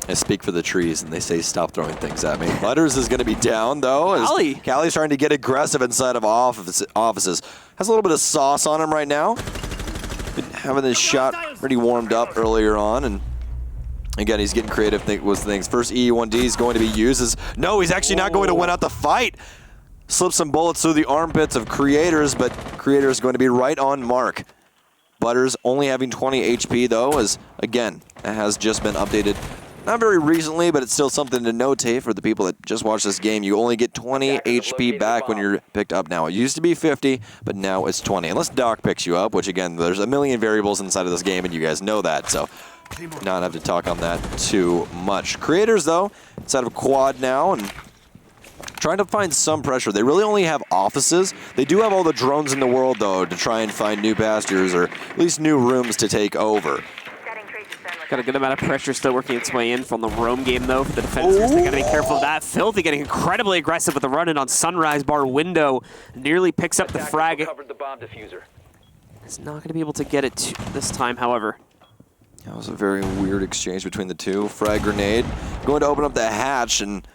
I speak for the trees, and they say stop throwing things at me. Butters is going to be down, though. As Callie's trying to get aggressive inside of offices. Has a little bit of sauce on him right now. Been having this shot pretty warmed up earlier on, and again, he's getting creative with things. First EE1D is going to be used. No, he's actually not going to win out the fight. Slips some bullets through the armpits of Creators, but Creators going to be right on mark. Butters only having 20 HP, though, as, again, it has just been updated. Not very recently, but it's still something to notate for the people that just watched this game. You only get 20 HP back when you're picked up now. It used to be 50, but now it's 20. Unless Doc picks you up, which, again, there's a million variables inside of this game, and you guys know that, so not have to talk on that too much. Creators, though, inside of quad now, and trying to find some pressure. They really only have offices. They do have all the drones in the world, though, to try and find new pastures or at least new rooms to take over. Got a good amount of pressure still working its way in from the roam game, though, for the defenders. They got to be careful of that. Filthy getting incredibly aggressive with the run-in on Sunrise Bar window. Nearly picks up the frag. It's not going to be able to get it this time, however. That was a very weird exchange between the two. Frag grenade going to open up the hatch, and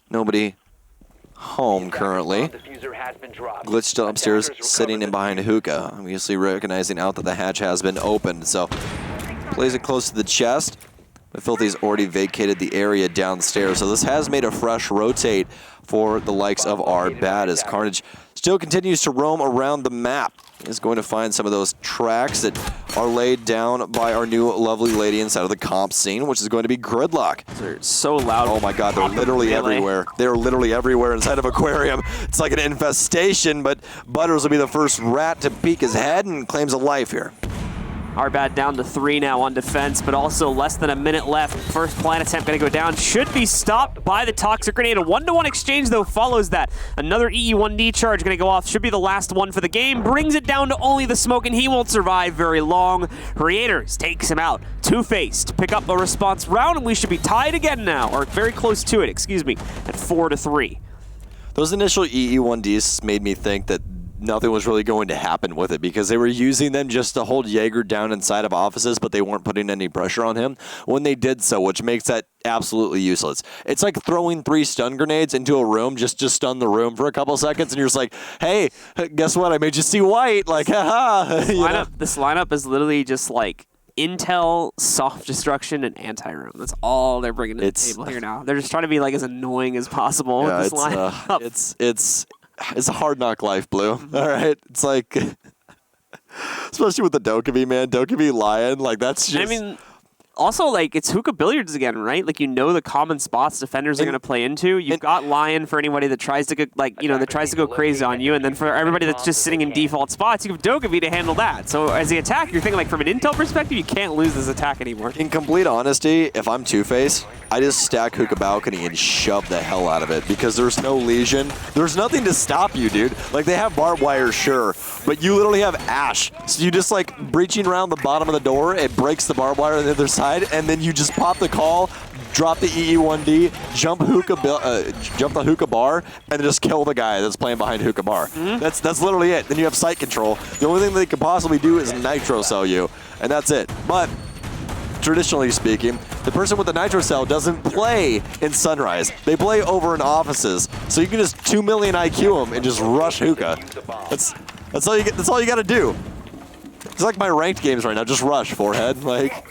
nobody home currently. Glitch still upstairs, sitting in behind Hookah, obviously recognizing out that the hatch has been opened. So plays it close to the chest, but Filthy's already vacated the area downstairs. So this has made a fresh rotate for the likes of our bad, as Carnage still continues to roam around the map. He's going to find some of those tracks that are laid down by our new lovely lady inside of the comp scene, which is going to be Gridlock. They're so loud. Oh my god, they're literally everywhere. They're literally everywhere inside of Aquarium. It's like an infestation, but Butters will be the first rat to peek his head and claims a life here. Our bad down to 3 now on defense, but also less than a minute left. First plant attempt going to go down. Should be stopped by the toxic grenade. A 1-to-1 exchange, though, follows that. Another EE1D charge going to go off. Should be the last one for the game. Brings it down to only the smoke, and he won't survive very long. Creators takes him out. Two-Face to pick up a response round, and we should be tied again now, or very close to it, excuse me, at 4-3. Those initial EE1Ds made me think that nothing was really going to happen with it because they were using them just to hold Jaeger down inside of offices, but they weren't putting any pressure on him when they did so, which makes that absolutely useless. It's like throwing 3 stun grenades into a room just to stun the room for a couple seconds, and you're just like, hey, guess what? I made you see white. Like, haha. This lineup is literally just like intel, soft destruction, and anti-room. That's all they're bringing to the table here now. They're just trying to be like as annoying as possible with this lineup. It's a hard knock life, Blue. All right, it's like Especially with the Dokkaebi, man. Dokkaebi Lion, like that's just... I mean, also, like, it's hookah billiards again, right? Like, you know the common spots defenders are going to play into. You've got Lion for anybody that tries to go, like, you know, that tries to go crazy on you, and then for everybody that's just sitting in default spots, you have Dokkaebi to handle that. So as the attack, you're thinking, like, from an intel perspective, you can't lose this attack anymore. In complete honesty, if I'm Two-Face, I just stack Hookah Balcony and shove the hell out of it because there's no lesion. There's nothing to stop you, dude. Like, they have barbed wire, sure, but you literally have Ash. So you just, like, breaching around the bottom of the door, it breaks the barbed wire on the other side, and then you just pop the call, drop the EE1D, jump the hookah bar, and just kill the guy that's playing behind hookah bar. That's literally it. Then you have sight control. The only thing they could possibly do is nitro cell you, and that's it. But traditionally speaking, the person with the nitro cell doesn't play in Sunrise. They play over in offices, so you can just 2 million IQ them and just rush hookah. That's all you get. That's all you got to do. It's like my ranked games right now. Just rush forehead, like.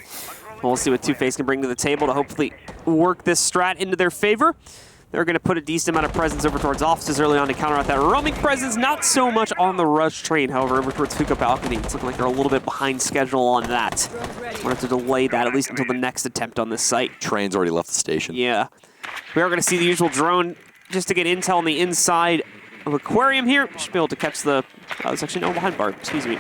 We'll see what Two-Face can bring to the table to hopefully work this strat into their favor. They're going to put a decent amount of presence over towards offices early on to counteract that roaming presence. Not so much on the rush train, however, over towards Hookah Balcony. It's looking like they're a little bit behind schedule on that. Wanted to delay that at least until the next attempt on this site. Train's already left the station. Yeah. We are going to see the usual drone just to get intel on the inside of Aquarium here. Should be able to catch the... there's actually no behind bar, excuse me.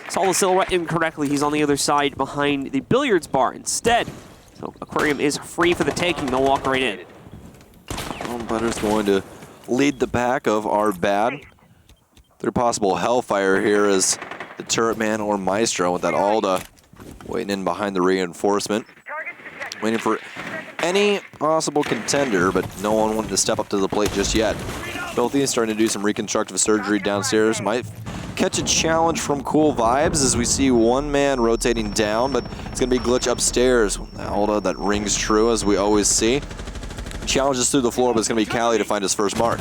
Saw the silhouette incorrectly. He's on the other side behind the billiards bar instead. So Aquarium is free for the taking. They'll walk right in. Butter's going to lead the pack of our bad. Their possible hellfire here is the Turret Man or Maestro with that Alda waiting in behind the reinforcement. Waiting for any possible contender, but no one wanted to step up to the plate just yet. Filthy is starting to do some reconstructive surgery downstairs. Might catch a challenge from Cool Vibes as we see one man rotating down, but it's going to be Glitch upstairs. Alda, that rings true as we always see. Challenges through the floor, but it's going to be Callie to find his first mark.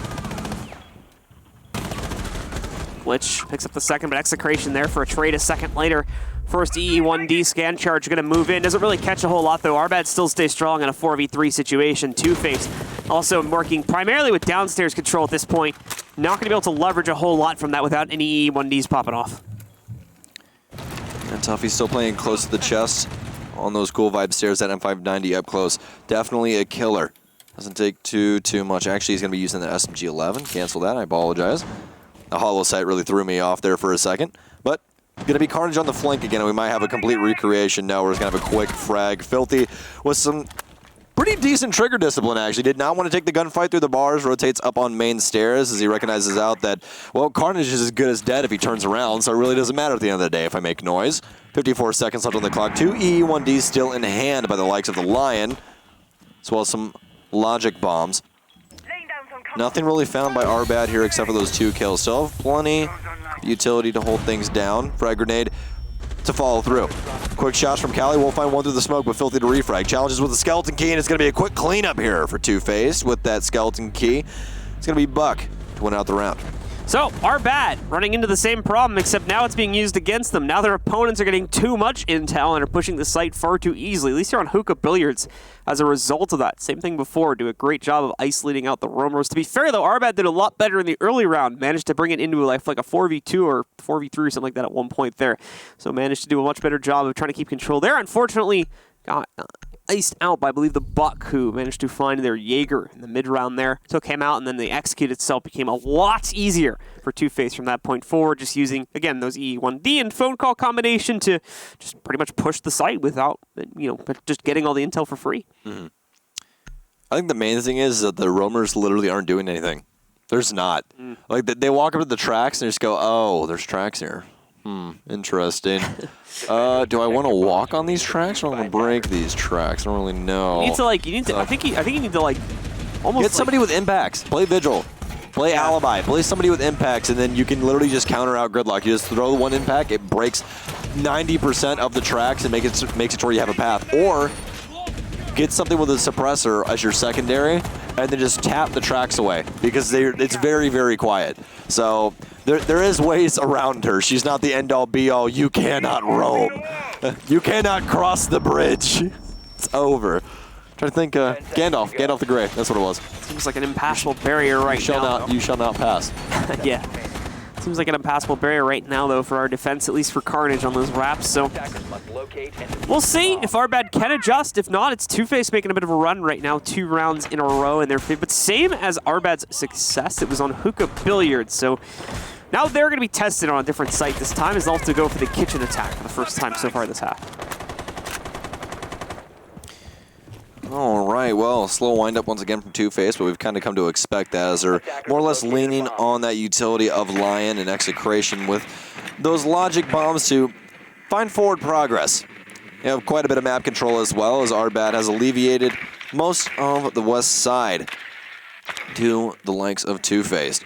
Glitch picks up the second, but Execration there for a trade a second later. First EE1D scan charge going to move in. Doesn't really catch a whole lot, though. Arbad still stays strong in a 4v3 situation. Two-Face also working primarily with downstairs control at this point. Not going to be able to leverage a whole lot from that without any EE1Ds popping off. And Tuffy's still playing close to the chest on those Cool Vibe stairs at M590 up close. Definitely a killer. Doesn't take too much. Actually, he's going to be using the SMG-11. Cancel that. I apologize. The hollow sight really threw me off there for a second. But going to be Carnage on the flank again, and we might have a complete recreation. No, we're just going to have a quick frag. Filthy with some pretty decent trigger discipline, actually. Did not want to take the gunfight through the bars. Rotates up on main stairs as he recognizes out that, well, Carnage is as good as dead if he turns around, so it really doesn't matter at the end of the day if I make noise. 54 seconds left on the clock. 2 EE1Ds still in hand by the likes of the Lion, as well as some logic bombs. Nothing really found by Arbad here except for those 2 kills. Still have plenty of utility to hold things down. Frag grenade to follow through. Quick shots from Callie. We'll find one through the smoke, but Filthy to refrag. Challenges with the skeleton key, and it's going to be a quick cleanup here for Two-Face with that skeleton key. It's going to be Buck to win out the round. So, Arbad running into the same problem, except now it's being used against them. Now their opponents are getting too much intel and are pushing the site far too easily. At least you're on Hookah Billiards as a result of that. Same thing before. Do a great job of isolating out the roamers. To be fair, though, Arbad did a lot better in the early round. Managed to bring it into like a 4v2 or 4v3 or something like that at one point there. So managed to do a much better job of trying to keep control there. Unfortunately, got iced out by, I believe, the Buck, who managed to find their Jaeger in the mid-round there. Took him out, and then the execute itself became a lot easier for Two-Face from that point forward, just using, again, those EE1D and phone call combination to just pretty much push the site without, just getting all the intel for free. Mm-hmm. I think the main thing is that the roamers literally aren't doing anything. There's not. Like, they walk up to the tracks and they just go, oh, there's tracks here. Interesting. Do I want to walk on these tracks or do I want to break these tracks? I don't really know. I think you need to almost get somebody with impacts. Play Vigil. Play Alibi. Play somebody with impacts, and then you can literally just counter out Gridlock. You just throw the one impact, it breaks 90% of the tracks and makes it to where you have a path. Or get something with a suppressor as your secondary, and then just tap the tracks away because it's very, very quiet. So there is ways around her. She's not the end-all, be-all. You cannot roam. You cannot cross the bridge. It's over. Trying to think, Gandalf the Grey. That's what it was. Seems like an impassable barrier right now. You shall not pass. Yeah. Seems like an impassable barrier right now, though, for our defense, at least for Carnage on those wraps. So we'll see if Arbad can adjust. If not, it's Two-Face making a bit of a run right now, 2 rounds in a row in their favor. But same as Arbad's success, it was on hookah billiards. So now they're going to be tested on a different site this time, as they'll have to go for the kitchen attack for the first time so far this half. All right, well, slow wind-up once again from Two-Face, but we've kind of come to expect that as they're more or less leaning on that utility of Lion and Execration with those logic bombs to find forward progress. You have quite a bit of map control as well, as Arbad has alleviated most of the west side to the likes of Two-Face.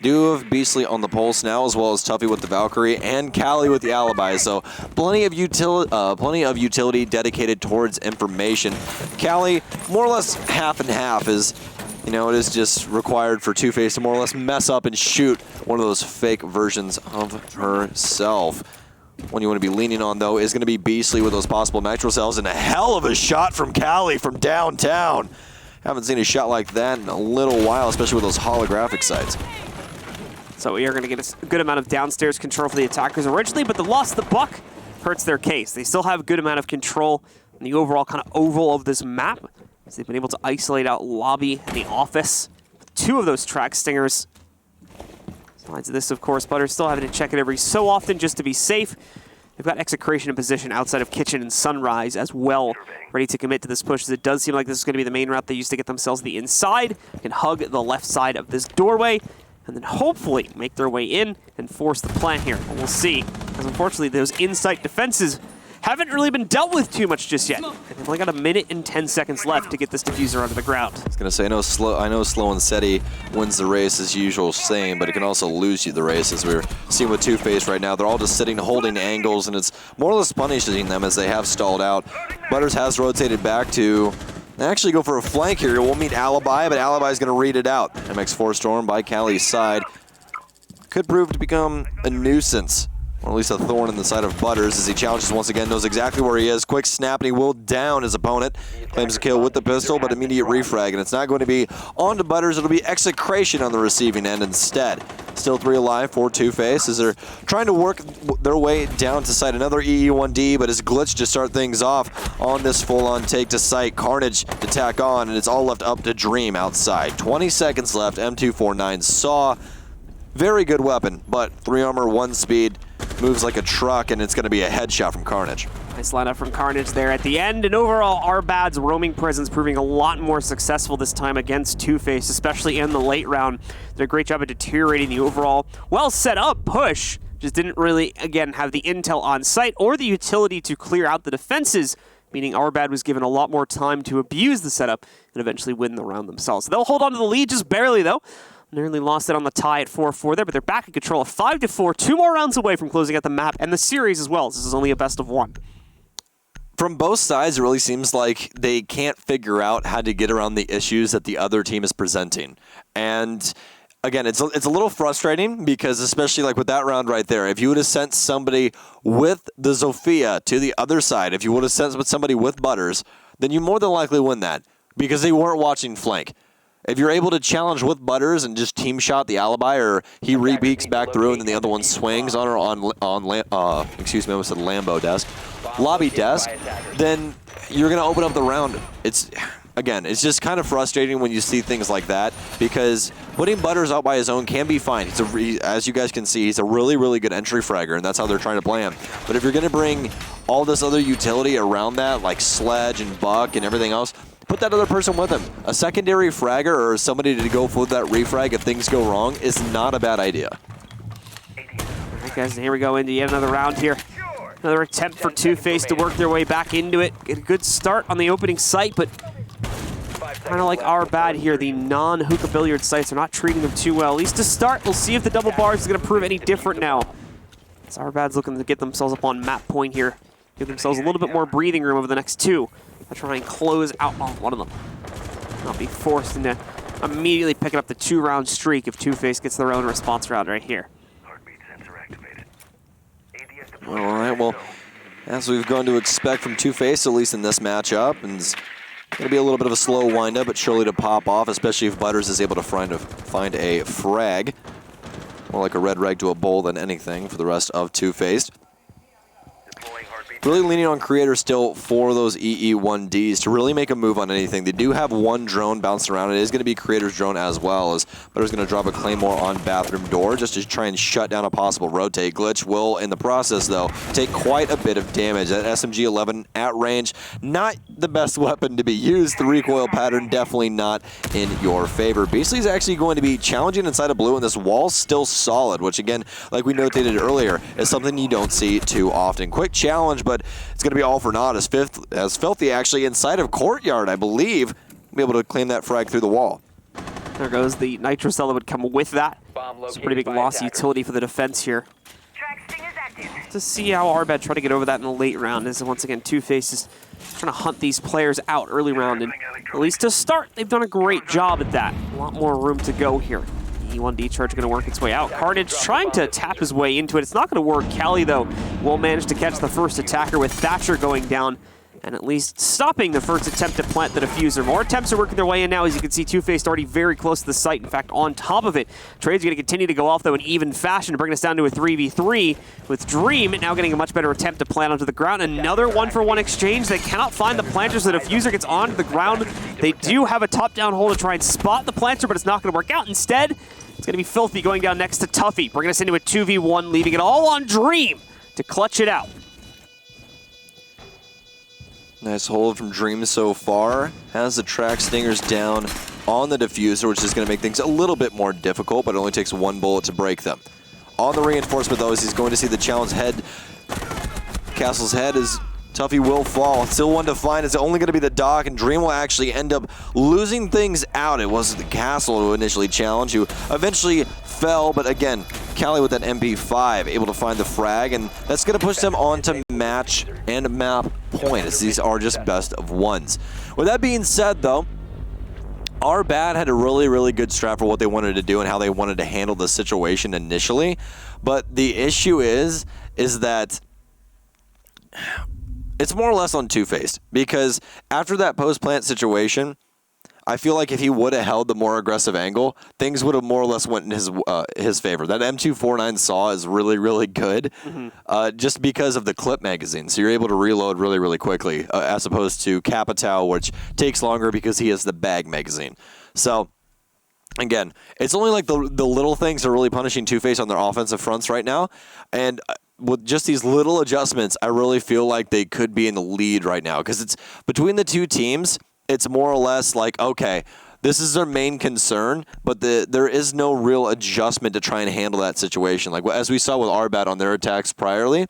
Do have Beastly on the pulse now, as well as Tuffy with the Valkyrie and Callie with the Alibi. So plenty of utility dedicated towards information. Callie, more or less half and half, is, you know, it is just required for Two-Face to more or less mess up and shoot one of those fake versions of herself. One you want to be leaning on, though, is going to be Beastly with those possible nitro cells, and a hell of a shot from Callie from downtown. Haven't seen a shot like that in a little while, especially with those holographic sights. So we are going to get a good amount of downstairs control for the attackers originally, but the loss of the buck hurts their case. They still have a good amount of control in the overall kind of oval of this map, as they've been able to isolate out lobby and the office. 2 of those track stingers. Besides this, of course, Butter's still having to check it every so often just to be safe. They've got Execration in position outside of Kitchen and Sunrise as well, ready to commit to this push, as it does seem like this is going to be the main route they use to get themselves the inside. They can hug the left side of this doorway, and then hopefully make their way in and force the plant here. And we'll see, because unfortunately those insight defenses haven't really been dealt with too much just yet. And they've only got 1 minute and 10 seconds left to get this diffuser onto the ground. I was going to say, I know slow and steady wins the race as usual saying, but it can also lose you the race, as we're seeing with Two-Face right now. They're all just sitting, holding angles, and it's more or less punishing them as they have stalled out. Butters has rotated back to actually go for a flank here. We'll meet Alibi, but Alibi's going to read it out. MX4 Storm by Callie's side could prove to become a nuisance, or at least a thorn in the side of Butters, as he challenges once again, knows exactly where he is. Quick snap, and he will down his opponent. Claims a kill with the pistol, but immediate refrag, and it's not going to be on to Butters. It'll be Execration on the receiving end instead. Still 3 alive for Two-Face as they're trying to work their way down to site. Another EE1D, but it's glitched to start things off on this full-on take to site. Carnage to tack on, and it's all left up to Dream outside. 20 seconds left. M249 Saw. Very good weapon, but 3 armor, 1 speed. Moves like a truck, and it's going to be a headshot from Carnage. Nice lineup from Carnage there at the end, and overall, Arbad's roaming presence proving a lot more successful this time against Two-Face, especially in the late round. Did a great job of deteriorating the overall well set up push. Just didn't really, again, have the intel on site or the utility to clear out the defenses, meaning Arbad was given a lot more time to abuse the setup and eventually win the round themselves. So they'll hold on to the lead just barely, though. Nearly lost it on the tie at 4-4 there, but they're back in control of 5-4, 2 more rounds away from closing out the map and the series as well. This is only a best of 1. From both sides, it really seems like they can't figure out how to get around the issues that the other team is presenting. And again, it's a little frustrating because, especially like with that round right there, if you would have sent somebody with the Zofia to the other side, if you would have sent somebody with Butters, then you more than likely win that because they weren't watching flank. If you're able to challenge with Butters and just team shot the Alibi, or he re-beaks back through and then the other one swings on Lambo desk, lobby desk, then you're going to open up the round. It's just kind of frustrating when you see things like that, because putting Butters out by his own can be fine. As you guys can see, he's a really, really good entry fragger, and that's how they're trying to play him. But if you're going to bring all this other utility around that, like Sledge and Buck and everything else, put that other person with him. A secondary fragger or somebody to go for that refrag if things go wrong is not a bad idea. All right, guys, here we go into yet another round here. Another attempt for Two-Face to work their way back into it. Get a good start on the opening site, but kind of like Arbad here, the non-hookah billiard sites are not treating them too well. At least to start, we'll see if the double bars is going to prove any different now. As Arbad's looking to get themselves up on map point here. Give themselves a little bit more breathing room over the next 2. I'll try and close out on one of them. I'll be forced into immediately picking up the 2-round streak if Two-Face gets their own response round right here. All right, well, as we've gone to expect from Two-Face, at least in this matchup, and it's going to be a little bit of a slow wind-up, but surely to pop off, especially if Butters is able to find a frag. More like a red rag to a bull than anything for the rest of Two-Faced. Really leaning on Creator still for those EE1Ds to really make a move on anything. They do have one drone bouncing around. It is going to be Creator's drone as well, as Butter's going to drop a Claymore on Bathroom Door just to try and shut down a possible rotate. Glitch will, in the process, though, take quite a bit of damage. That SMG-11 at range, not the best weapon to be used. The recoil pattern definitely not in your favor. Beastly is actually going to be challenging inside of blue, and this wall's still solid, which, again, like we notated earlier, is something you don't see too often. Quick challenge, but it's going to be all for naught as Filthy actually inside of Courtyard, I believe, be able to claim that frag through the wall. There goes the Nitro Cell that would come with that. It's a pretty big loss utility for the defense here. To see how Arbad try to get over that in the late round is once again Two-Face is trying to hunt these players out early round, and at least to start, they've done a great job at that. A lot more room to go here. E1D charge going to work its way out. Carnage trying to tap his way into it. It's not going to work. Cali, though, will manage to catch the first attacker with Thatcher going down and at least stopping the first attempt to plant the diffuser. More attempts are working their way in now. As you can see, Two-Faced already very close to the site. In fact, on top of it. Trade's going to continue to go off, though, in even fashion to bring us down to a 3v3 with Dream now getting a much better attempt to plant onto the ground. Another one-for-one exchange. They cannot find the planters. The diffuser gets onto the ground. They do have a top-down hole to try and spot the planter, but it's not going to work out. Instead, it's going to be Filthy going down next to Tuffy, bringing us into a 2v1, leaving it all on Dream to clutch it out. Nice hold from Dream so far. Has the track stingers down on the diffuser, which is going to make things a little bit more difficult, but it only takes one bullet to break them. On the reinforcement, though, as he's going to see the challenge head. Castle's head is Tuffy will fall. Still one to find. It's only going to be the dock, and Dream will actually end up losing things out. It was the Castle who initially challenged, who eventually fell, but again, Cali with that MP5 able to find the frag, and that's going to push them on to match and map point, as these are just best of ones. With that being said, though, Arbad had a really good strat for what they wanted to do and how they wanted to handle the situation initially, but the issue is that it's more or less on Two-Faced, because after that post-plant situation, I feel like if he would have held the more aggressive angle, things would have more or less went in his favor. That M249 saw is really good, just because of the clip magazine. So you're able to reload really quickly, as opposed to Capitao, which takes longer because he has the bag magazine. So again, it's only like the little things are really punishing Two-Face on their offensive fronts right now, and with just these little adjustments, I really feel like they could be in the lead right now, because it's between the two teams. It's more or less like, okay, this is their main concern, but there is no real adjustment to try and handle that situation. Like as we saw with Arbad on their attacks priorly,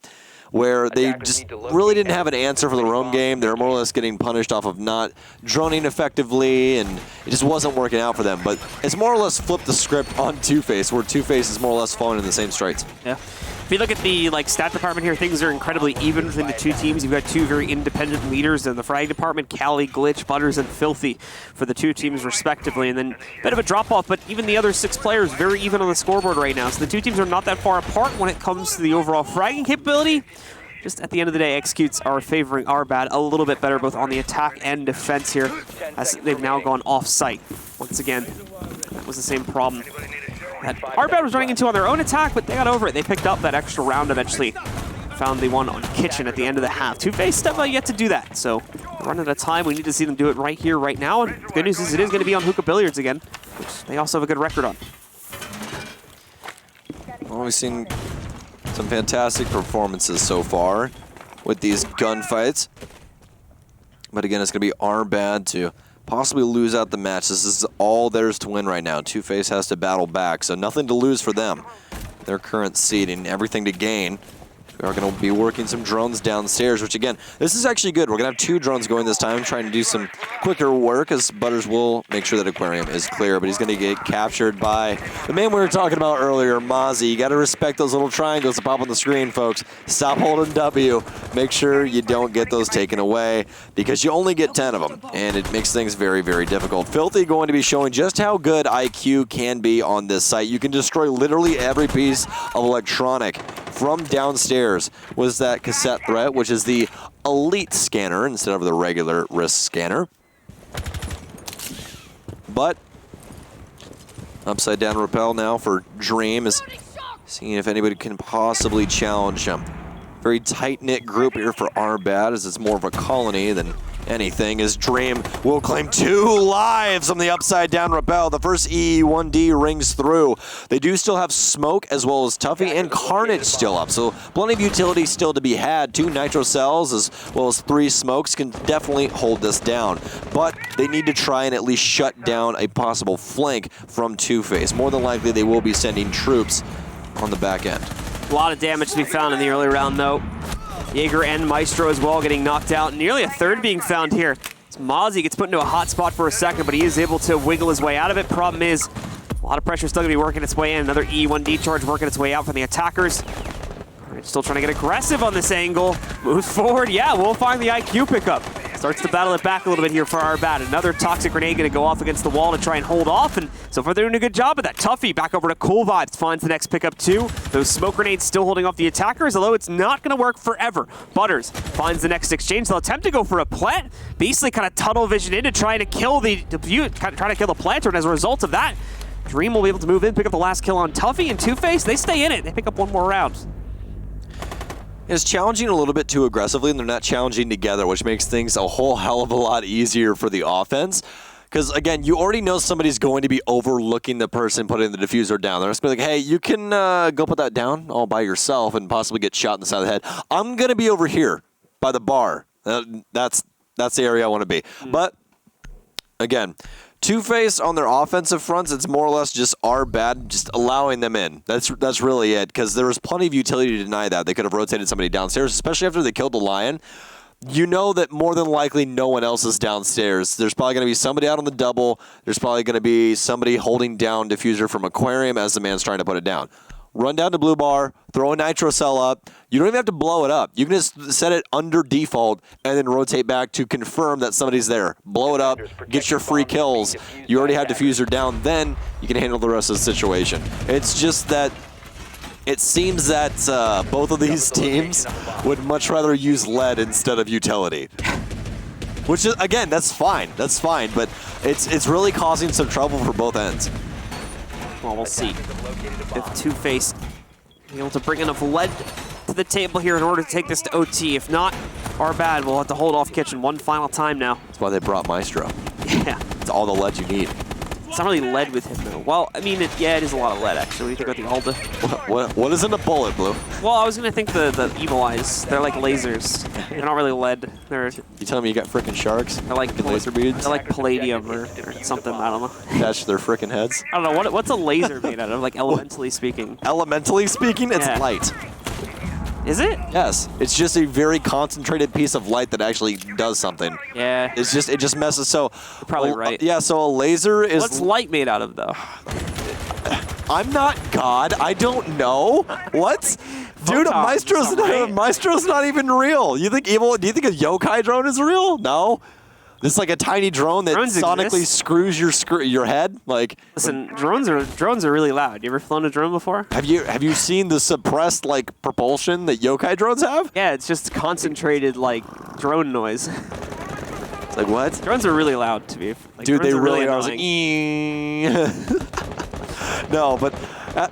where they just really didn't have an answer for the roam game. They're more or less getting punished off of not droning effectively, and it just wasn't working out for them. But it's more or less flipped the script on Two-Face, where Two-Face is more or less falling in the same strikes. Yeah. If you look at the stat department here, things are incredibly even between the two teams. You've got two very independent leaders in the frag department, Cali, Glitch, Butters, and Filthy for the two teams respectively. And then a bit of a drop-off, but even the other 6 players very even on the scoreboard right now. So the two teams are not that far apart when it comes to the overall fragging capability. Just at the end of the day, executes are favoring Arbad a little bit better, both on the attack and defense here, as they've now gone off-site. Once again, that was the same problem that Arbad was running into on their own attack, but they got over it. They picked up that extra round eventually. Found the one on Kitchen at the end of the half. Two-Faced have yet to do that, so we're running out of time. We need to see them do it right here, right now, and the good news is it is going to be on Hookah Billiards again, which they also have a good record on. Well, we've seen some fantastic performances so far with these gunfights, but again, it's going to be Arbad to possibly lose out the match. This is all theirs to win right now. Two-Face has to battle back, so nothing to lose for them. Their current seeding, everything to gain. We are going to be working some drones downstairs, which again, this is actually good. We're going to have 2 drones going this time, trying to do some quicker work, as Butters will make sure that Aquarium is clear, but he's going to get captured by the man we were talking about earlier, Mozzie. You got to respect those little triangles that pop on the screen, folks. Stop holding W. Make sure you don't get those taken away, because you only get 10 of them, and it makes things very difficult. Filthy going to be showing just how good IQ can be on this site. You can destroy literally every piece of electronic from downstairs. Was that cassette threat, which is the elite scanner instead of the regular wrist scanner. But upside down rappel now for Dream, as Seeing if anybody can possibly challenge him. Very tight-knit group here for Arbad, as it's more of a colony than anything, as Dream will claim 2 lives on the upside-down rappel. The first EE1D rings through. They do still have Smoke, as well as Tuffy and Carnage still up, so plenty of utility still to be had. 2 Nitro Cells, as well as 3 Smokes, can definitely hold this down. But they need to try and at least shut down a possible flank from Two-Face. More than likely, they will be sending troops on the back end. A lot of damage to be found in the early round, though. Jaeger and Maestro as well getting knocked out. Nearly a third being found here. Mozzie gets put into a hot spot for a second, but he is able to wiggle his way out of it. Problem is, a lot of pressure still going to be working its way in. Another E1D charge working its way out from the attackers. Still trying to get aggressive on this angle. Moves forward. Yeah, we'll find the IQ pickup. Starts to battle it back a little bit here for Arbad. Another toxic grenade going to go off against the wall to try and hold off, and so far they're doing a good job of that. Tuffy back over to Cool Vibes, finds the next pickup too. Those smoke grenades still holding off the attackers, although it's not going to work forever. Butters finds the next exchange. They'll attempt to go for a plant. Beastly kind of tunnel vision into trying to kill the trying to kill the planter, and as a result of that, Dream will be able to move in, pick up the last kill on Tuffy, and Two-Face, they stay in it. They pick up one more round. It's challenging a little bit too aggressively, and they're not challenging together, which makes things a whole hell of a lot easier for the offense. Because, again, you already know somebody's going to be overlooking the person putting the diffuser down. They're just going to be like, hey, you can go put that down all by yourself and possibly get shot in the side of the head. I'm going to be over here by the bar. That's the area I want to be. But, again, Two-Face on their offensive fronts, it's more or less just Arbad, just allowing them in. That's really it, because there was plenty of utility to deny that. They could have rotated somebody downstairs, especially after they killed the Lion. You know that more than likely no one else is downstairs. There's probably going to be somebody out on the double. There's probably going to be somebody holding down diffuser from Aquarium as the man's trying to put it down. Run down to Blue Bar, throw a Nitro Cell up. You don't even have to blow it up. You can just set it under default and then rotate back to confirm that somebody's there. Blow it up, get your free kills. You already have diffuser down, then you can handle the rest of the situation. It's just that it seems that both of these teams would much rather use lead instead of utility. Which is, again, that's fine. That's fine, but it's really causing some trouble for both ends. Well, we'll see if Two-Face is able to bring enough lead to the table here in order to take this to OT. If not, Arbad will have to hold off Kitchen one final time now. That's why they brought Maestro. Yeah. It's all the lead you need. It's not really lead with him, though. Well, I mean, it is a lot of lead, actually. What do you think about the Alda? What is in a bullet, Blue? Well, I was going to think the evil eyes. They're like lasers. They're not really lead. You telling me you got frickin' sharks? They're like laser beads? They're like palladium or something. I don't know. Attached to their frickin' heads? I don't know. What's a laser made out of, like, elementally speaking? Elementally speaking, it's light. Is it? Yes. It's just a very concentrated piece of light that actually does something. Yeah. It just messes. So you're probably right. Yeah, so a laser is... What's light made out of, though? I'm not God. I don't know. What? Dude, Maestro's not even real. Do you think a yokai drone is real? No. This is like a tiny drone that sonically screws your head. Like, listen, drones are really loud. You ever flown a drone before? Have you seen the suppressed like propulsion that yokai drones have? Yeah, it's just concentrated like drone noise. It's like what? Drones are really loud to me. Like, dude, they really are. Like, no, but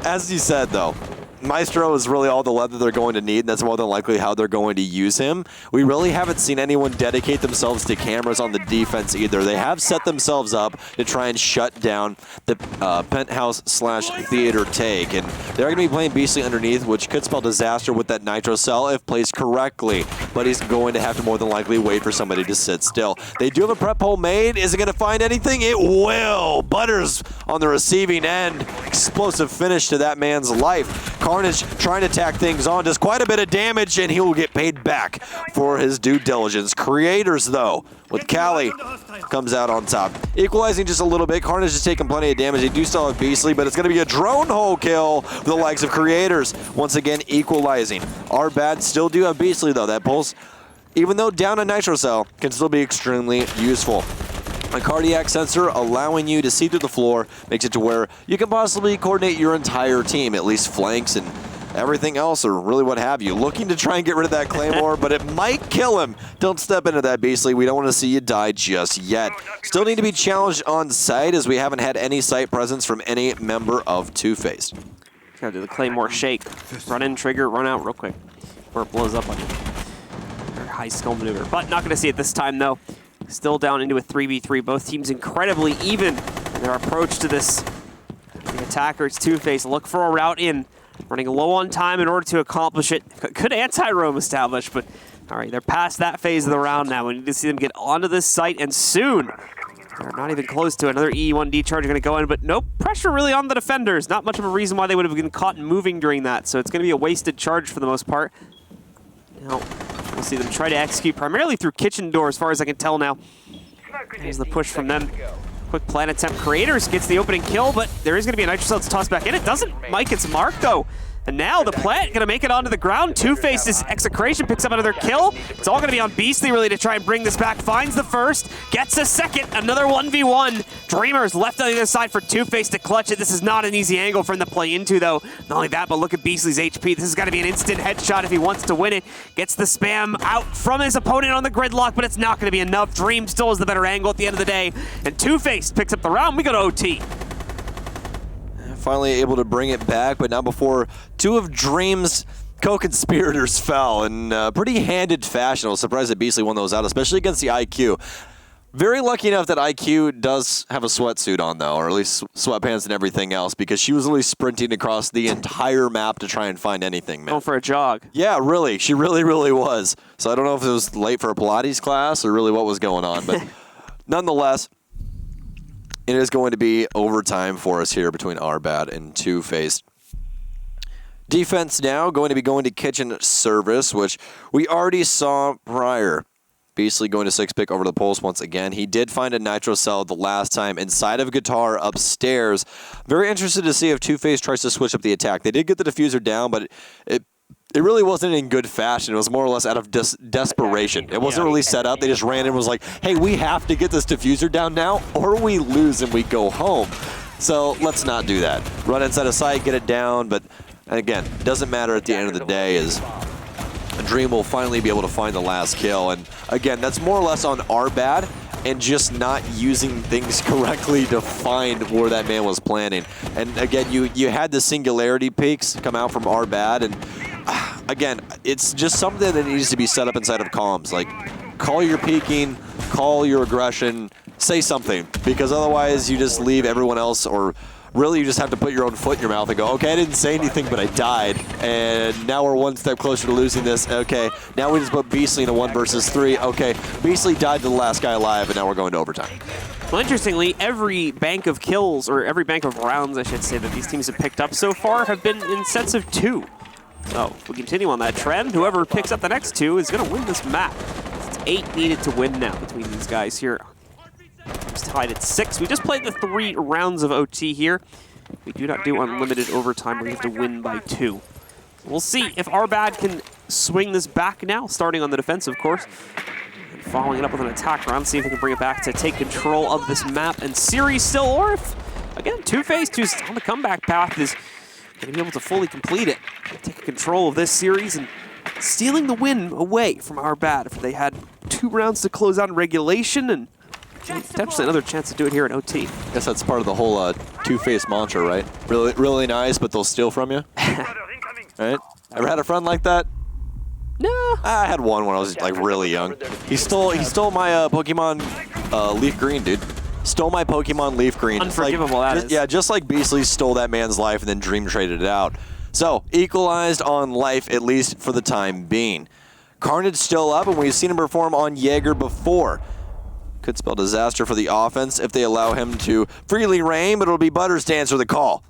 as you said though, Maestro is really all the lead that they're going to need, and that's more than likely how they're going to use him. We really haven't seen anyone dedicate themselves to cameras on the defense either. They have set themselves up to try and shut down the penthouse/theater take, and they're going to be playing Beastly underneath, which could spell disaster with that Nitro Cell if placed correctly, but he's going to have to more than likely wait for somebody to sit still. They do have a prep hole made. Is it going to find anything? It will! Butters on the receiving end. Explosive finish to that man's life. Carnage trying to tack things on, does quite a bit of damage, and he will get paid back for his due diligence. Creators, though, with Cali, comes out on top. Equalizing just a little bit. Carnage is taking plenty of damage. They do still have Beastly, but it's going to be a drone hole kill for the likes of Creators. Once again, equalizing. Arbad still do have Beastly, though. That pulls, even though down a Nitro Cell, can still be extremely useful. A cardiac sensor allowing you to see through the floor makes it to where you can possibly coordinate your entire team, at least flanks and everything else, or really what have you. Looking to try and get rid of that Claymore, but it might kill him. Don't step into that, Beastly. We don't want to see you die just yet. Still need to be challenged on site, as we haven't had any site presence from any member of Two-Face. Gotta do the Claymore shake. Run in, trigger, run out real quick before it blows up on you. Very high skull maneuver, but not gonna see it this time though. Still down into a 3v3. Both teams incredibly even in their approach to this. The attacker, it's Two-Face. Look for a route in. Running low on time in order to accomplish it. Good anti-roam established, but all right, they're past that phase of the round now. We need to see them get onto this site, and soon. They're not even close to it. Another E1D charge going to go in, but no pressure really on the defenders. Not much of a reason why they would have been caught moving during that, so it's going to be a wasted charge for the most part. Now, we'll see them try to execute primarily through kitchen door, as far as I can tell now. Here's the push from them. Quick plan attempt. Creators gets the opening kill, but there is going to be a Nitro Cell that's tossed back in. It doesn't make its mark, though. And now the plant going to make it onto the ground. Two-Face's execration picks up another kill. It's all going to be on Beastly, really, to try and bring this back. Finds the first, gets a second, another 1v1. Dreamers left on the other side for Two-Face to clutch it. This is not an easy angle for him to play into, though. Not only that, but look at Beastly's HP. This has got to be an instant headshot if he wants to win it. Gets the spam out from his opponent on the gridlock, but it's not going to be enough. Dream still has the better angle at the end of the day. And Two-Face picks up the round. We go to OT. Finally able to bring it back, but not before two of Dream's co-conspirators fell in pretty handed fashion. I was surprised that Beastly won those out, especially against the IQ. Very lucky enough that IQ does have a sweatsuit on, though, or at least sweatpants and everything else, because she was literally sprinting across the entire map to try and find anything, man. Going for a jog. Yeah, really. She really, really was. So I don't know if it was late for a Pilates class or really what was going on, but nonetheless, it is going to be overtime for us here between Arbad and Two-Face. Defense now going to be going to kitchen service, which we already saw prior. Beastly going to 6-pick over the pulse once again. He did find a Nitro Cell the last time inside of Guitar upstairs. Very interested to see if Two-Face tries to switch up the attack. They did get the diffuser down, but it really wasn't in good fashion. It was more or less out of desperation. It wasn't really set up. They just ran in and was like, hey, we have to get this diffuser down now or we lose and we go home. So let's not do that. Run inside of sight, get it down, but again, doesn't matter at the end of the day as Dream will finally be able to find the last kill. And again, that's more or less on our bad and just not using things correctly to find where that man was planning. And again, you had the singularity peaks come out from our bad, and again, it's just something that needs to be set up inside of comms. Like, call your peeking, call your aggression, say something, because otherwise you just leave everyone else, or really you just have to put your own foot in your mouth and go, okay, I didn't say anything, but I died, and now we're one step closer to losing this. Okay, now we just put Beastly in a 1 versus 3. Okay, Beastly died to the last guy alive, and now we're going to overtime. Well, interestingly, every bank of kills, or every bank of rounds, I should say, that these teams have picked up so far have been in sets of 2. So if we continue on that trend, whoever picks up the next 2 is going to win this map. It's 8 needed to win now between these guys here. It's tied at 6. We just played the 3 rounds of OT here. We do not do unlimited overtime. We have to win by 2. We'll see if Arbad can swing this back now, starting on the defense, of course. And following it up with an attack round, see if they can bring it back to take control of this map and series still, or if, again, Two-Face, who's on the comeback path, is going to be able to fully complete it, take control of this series, and stealing the win away from Arbad if they had 2 rounds to close out in regulation, and potentially another chance to do it here in OT. I guess that's part of the whole Two-Face mantra, right? Really, really nice, but they'll steal from you. Right? Ever had a friend like that? No. I had one when I was like really young. He stole my Pokemon Leaf Green, dude. Stole my Pokemon Leaf Green. Unforgivable, that is. Yeah, just like Beastly stole that man's life and then Dream traded it out. So, equalized on life, at least for the time being. Carnage still up, and we've seen him perform on Jaeger before. Could spell disaster for the offense if they allow him to freely reign, but it'll be Butters to answer the call.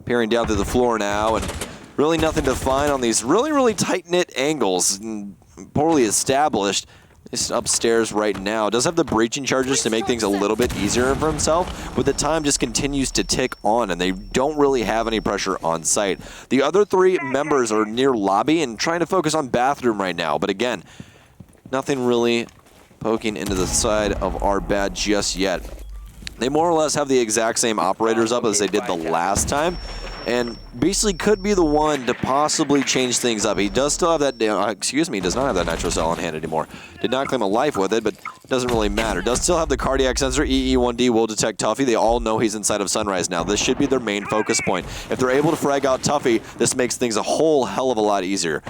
Peering down to the floor now, and really nothing to find on these really, really tight-knit angles, and poorly established. He's upstairs right now. Does have the breaching charges to make things a little bit easier for himself, but the time just continues to tick on, and they don't really have any pressure on site. The other 3 members are near lobby and trying to focus on bathroom right now, but again, nothing really poking into the side of Arbad just yet. They more or less have the exact same operators up as they did the last time, and basically could be the one to possibly change things up. He does still have that, he does not have that nitro cell on hand anymore. Did not claim a life with it, but doesn't really matter. Does still have the cardiac sensor. EE1D will detect Tuffy. They all know he's inside of Sunrise now. This should be their main focus point. If they're able to frag out Tuffy, this makes things a whole hell of a lot easier.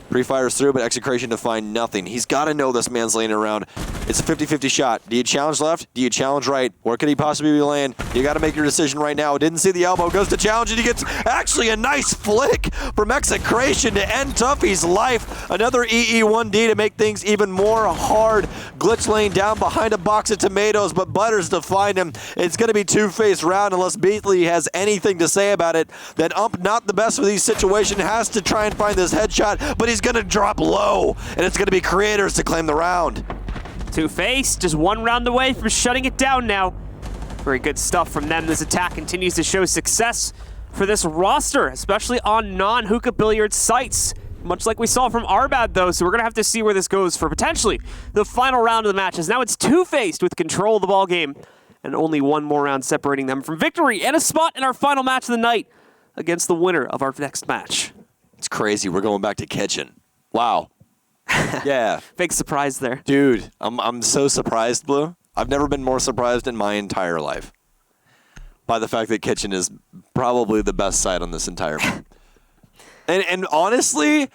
Pre-fires through, but Execration to find nothing. He's got to know this man's laying around. It's a 50-50 shot. Do you challenge left? Do you challenge right? Where could he possibly be laying? You got to make your decision right now. Didn't see the elbow. Goes to challenge, and he gets actually a nice flick from Execration to end Tuffy's life. Another EE1D to make things even more hard. Glitch laying down behind a box of tomatoes, but Butters to find him. It's going to be two-faced round unless Beatley has anything to say about it. Then Ump, not the best for these situations, has to try and find this headshot, but he's going to drop low, and it's going to be Creators to claim the round. Two-Face, just one round away from shutting it down now. Very good stuff from them. This attack continues to show success for this roster, especially on non-hookah billiard sites. Much like we saw from Arbad, though, so we're going to have to see where this goes for potentially the final round of the match, as now it's Two-Faced with control of the ball game, and only one more round separating them from victory and a spot in our final match of the night against the winner of our next match. It's crazy. We're going back to Kitchen. Wow. Yeah. Big surprise there. Dude, I'm so surprised, Blue. I've never been more surprised in my entire life by the fact that Kitchen is probably the best side on this entire map. And honestly,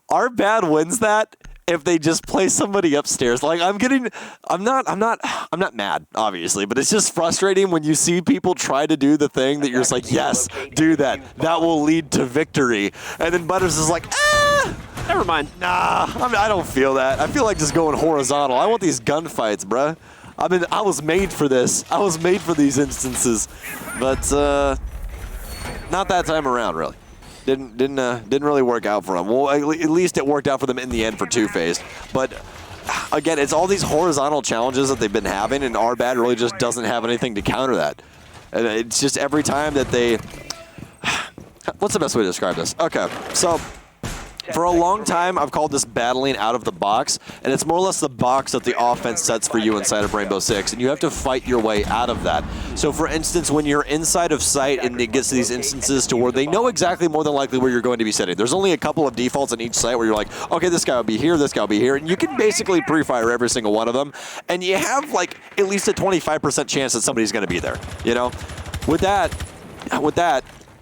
our bad wins that if they just play somebody upstairs. Like I'm not mad, obviously, but it's just frustrating when you see people try to do the thing that you're just like, yes, do that. That will lead to victory. And then Butters is like, never mind. Nah, I don't feel that. I feel like just going horizontal. I want these gunfights, bruh. I was made for this. I was made for these instances, but not that time around, really. Didn't really work out for them. Well, at least it worked out for them in the end for Two-Faced. But again, it's all these horizontal challenges that they've been having, and Arbad really just doesn't have anything to counter that. And it's just every time that they. What's the best way to describe this? Okay, so. For a long time, I've called this battling out of the box, and it's more or less the box that the offense sets for you inside of Rainbow Six, and you have to fight your way out of that. So for instance, when you're inside of sight and it gets to these instances to where they know exactly more than likely where you're going to be sitting. There's only a couple of defaults on each site where you're like, okay, this guy will be here, this guy will be here, and you can basically pre-fire every single one of them, and you have like at least a 25% chance that somebody's going to be there, you know? With that,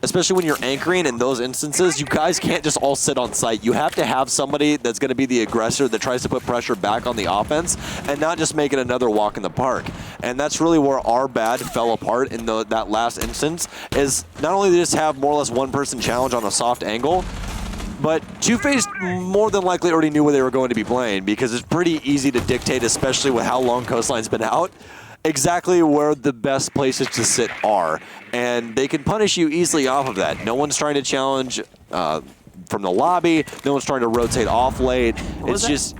especially when you're anchoring in those instances, you guys can't just all sit on site. You have to have somebody that's going to be the aggressor that tries to put pressure back on the offense and not just make it another walk in the park. And that's really where our bad fell apart in that last instance, is not only they just have more or less one-person challenge on a soft angle, but Two-Faced more than likely already knew where they were going to be playing, because it's pretty easy to dictate, especially with how long Coastline's been out, exactly where the best places to sit are, and they can punish you easily off of that. No one's trying to challenge from the lobby. No one's trying to rotate off late. It's just,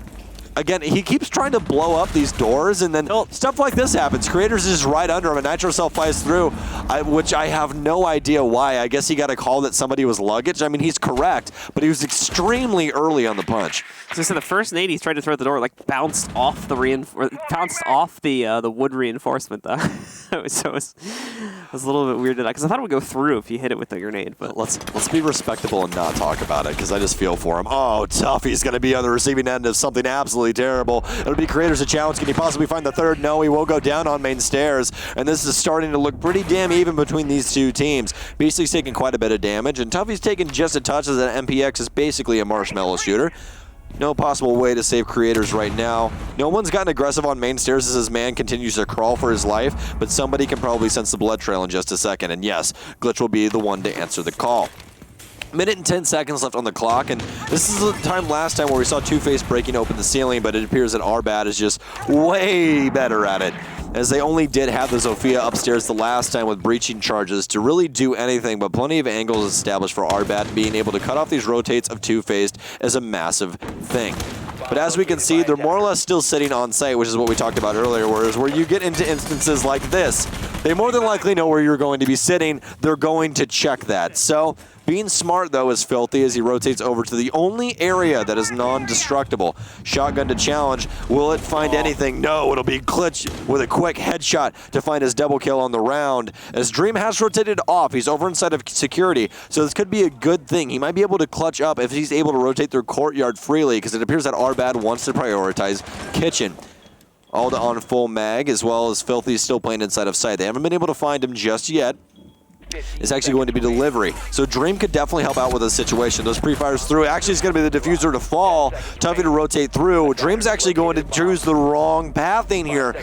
again, he keeps trying to blow up these doors, and then stuff like this happens. Creators is just right under him, and Nitro Cell flies through, which I have no idea why. I guess he got a call that somebody was luggage. I mean, he's correct, but he was extremely early on the punch. So the first nade he's tried to throw at the door like bounced off the wood reinforcement though. So it was a little bit weird to that, because I thought it would go through if you hit it with the grenade. But let's be respectable and not talk about it, because I just feel for him. Oh, Tuffy's going to be on the receiving end of something absolutely terrible. It'll be Creators a challenge. Can he possibly find the third? No, he will go down on main stairs, and this is starting to look pretty damn even between these two teams. Beastly's taking quite a bit of damage, and Tuffy's taking just a touch, as an MPX is basically a marshmallow shooter. No possible way to save Creators right now. No one's gotten aggressive on main stairs as his man continues to crawl for his life, but somebody can probably sense the blood trail in just a second, and yes, Glitch will be the one to answer the call. Minute and 10 seconds left on the clock, and this is the time last time where we saw Two-Face breaking open the ceiling, but it appears that Arbad is just way better at it, as they only did have the Zofia upstairs the last time with breaching charges to really do anything, but plenty of angles established for Arbad. Being able to cut off these rotates of Two-Faced is a massive thing. But as we can see, they're more or less still sitting on site, which is what we talked about earlier, whereas where you get into instances like this, They more than likely know where you're going to be sitting. They're going to check that. So being smart, though, is Filthy as he rotates over to the only area that is non-destructible. Shotgun to challenge. Will it find anything? No, it'll be Glitch with a quick headshot to find his double kill on the round. As Dream has rotated off, he's over inside of security, so this could be a good thing. He might be able to clutch up if he's able to rotate through courtyard freely, because it appears that Arbad wants to prioritize kitchen. All on full mag, as well as Filthy is still playing inside of sight. They haven't been able to find him just yet. It's actually going to be delivery. So Dream could definitely help out with this situation. Those pre-fires through. Actually, it's going to be the diffuser to fall. Tuffy to rotate through. Dream's actually going to choose the wrong pathing here.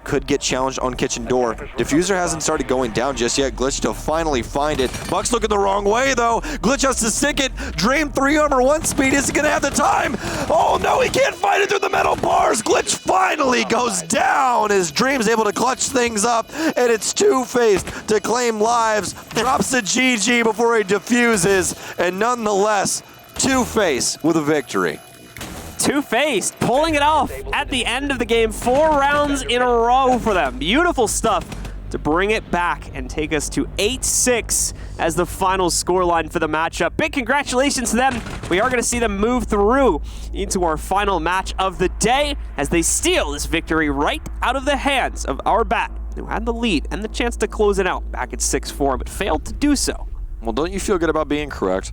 Could get challenged on kitchen door. Diffuser hasn't started going down just yet. Glitch to finally find it. Buck's looking the wrong way, though. Glitch has to stick it. Dream 3 armor 1 speed. Isn't going to have the time. Oh, no, he can't find it through the metal bars. Glitch finally goes down as Dream's able to clutch things up, and it's Two-Faced to claim lives. Drops the GG before he diffuses, and nonetheless, Two-Face with a victory. Two-Faced pulling it off at the end of the game. 4 rounds in a row for them. Beautiful stuff to bring it back and take us to 8-6 as the final scoreline for the matchup. Big congratulations to them. We are going to see them move through into our final match of the day as they steal this victory right out of the hands of our Bat, who had the lead and the chance to close it out back at 6-4, but failed to do so. Well, don't you feel good about being correct?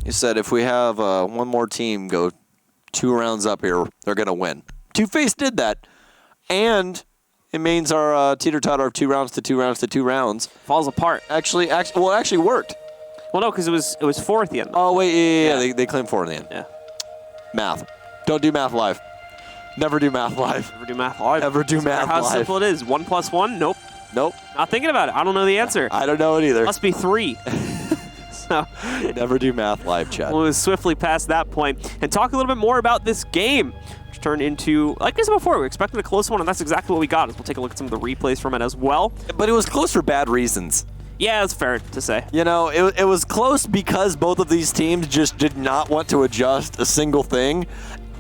You said if we have one more team go 2 rounds up here, they're going to win. Two-Faced did that, and it means our teeter-totter of 2 rounds to 2 rounds to 2 rounds falls apart. Actually, well, it actually worked. Well, no, because it was 4 at the end. Oh, wait, yeah. They claimed 4 in the end. Yeah. Math. Don't do math live. Never do math live. Never do math live. Never do math how live. simple it is. 1 + 1? Nope. Nope. Not thinking about it. I don't know the answer. I don't know it either. Must be 3. So never do math live, Chad. We'll move swiftly past that point and talk a little bit more about this game, which turned into, like I said before, we expected a close one, and that's exactly what we got. As we'll take a look at some of the replays from it as well. But it was close for bad reasons. Yeah, that's fair to say. You know, it was close because both of these teams just did not want to adjust a single thing.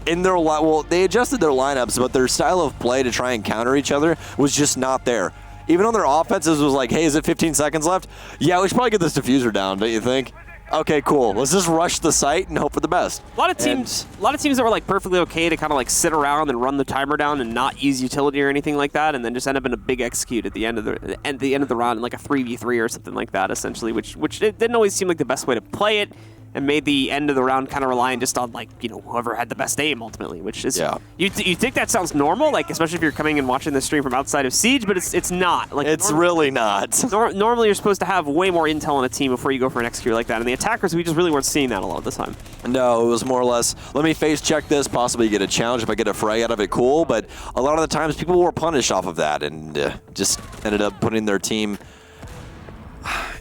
In their well, they adjusted their lineups, but their style of play to try and counter each other was just not there. Even on their offenses was like, hey, is it 15 seconds left? Yeah, we should probably get this diffuser down, don't you think? Okay, cool. Let's just rush the site and hope for the best. A lot of teams that were like perfectly okay to kind of like sit around and run the timer down and not use utility or anything like that, and then just end up in a big execute at the end of the round in like a 3v3 or something like that, essentially, which it didn't always seem like the best way to play it. And made the end of the round kind of relying just on, like, you know, whoever had the best aim ultimately, which is, yeah. You think that sounds normal, like, especially if you're coming and watching the stream from outside of Siege, but it's not. Like, it's really not. Normally you're supposed to have way more intel on a team before you go for an execute like that, and the attackers, we just really weren't seeing that a lot of the time. No, it was more or less, let me face check this, possibly get a challenge. If I get a frag out of it, cool, but a lot of the times people were punished off of that and just ended up putting their team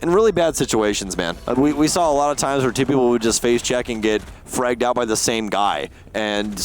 in really bad situations, man. We saw a lot of times where 2 people would just face check and get fragged out by the same guy, and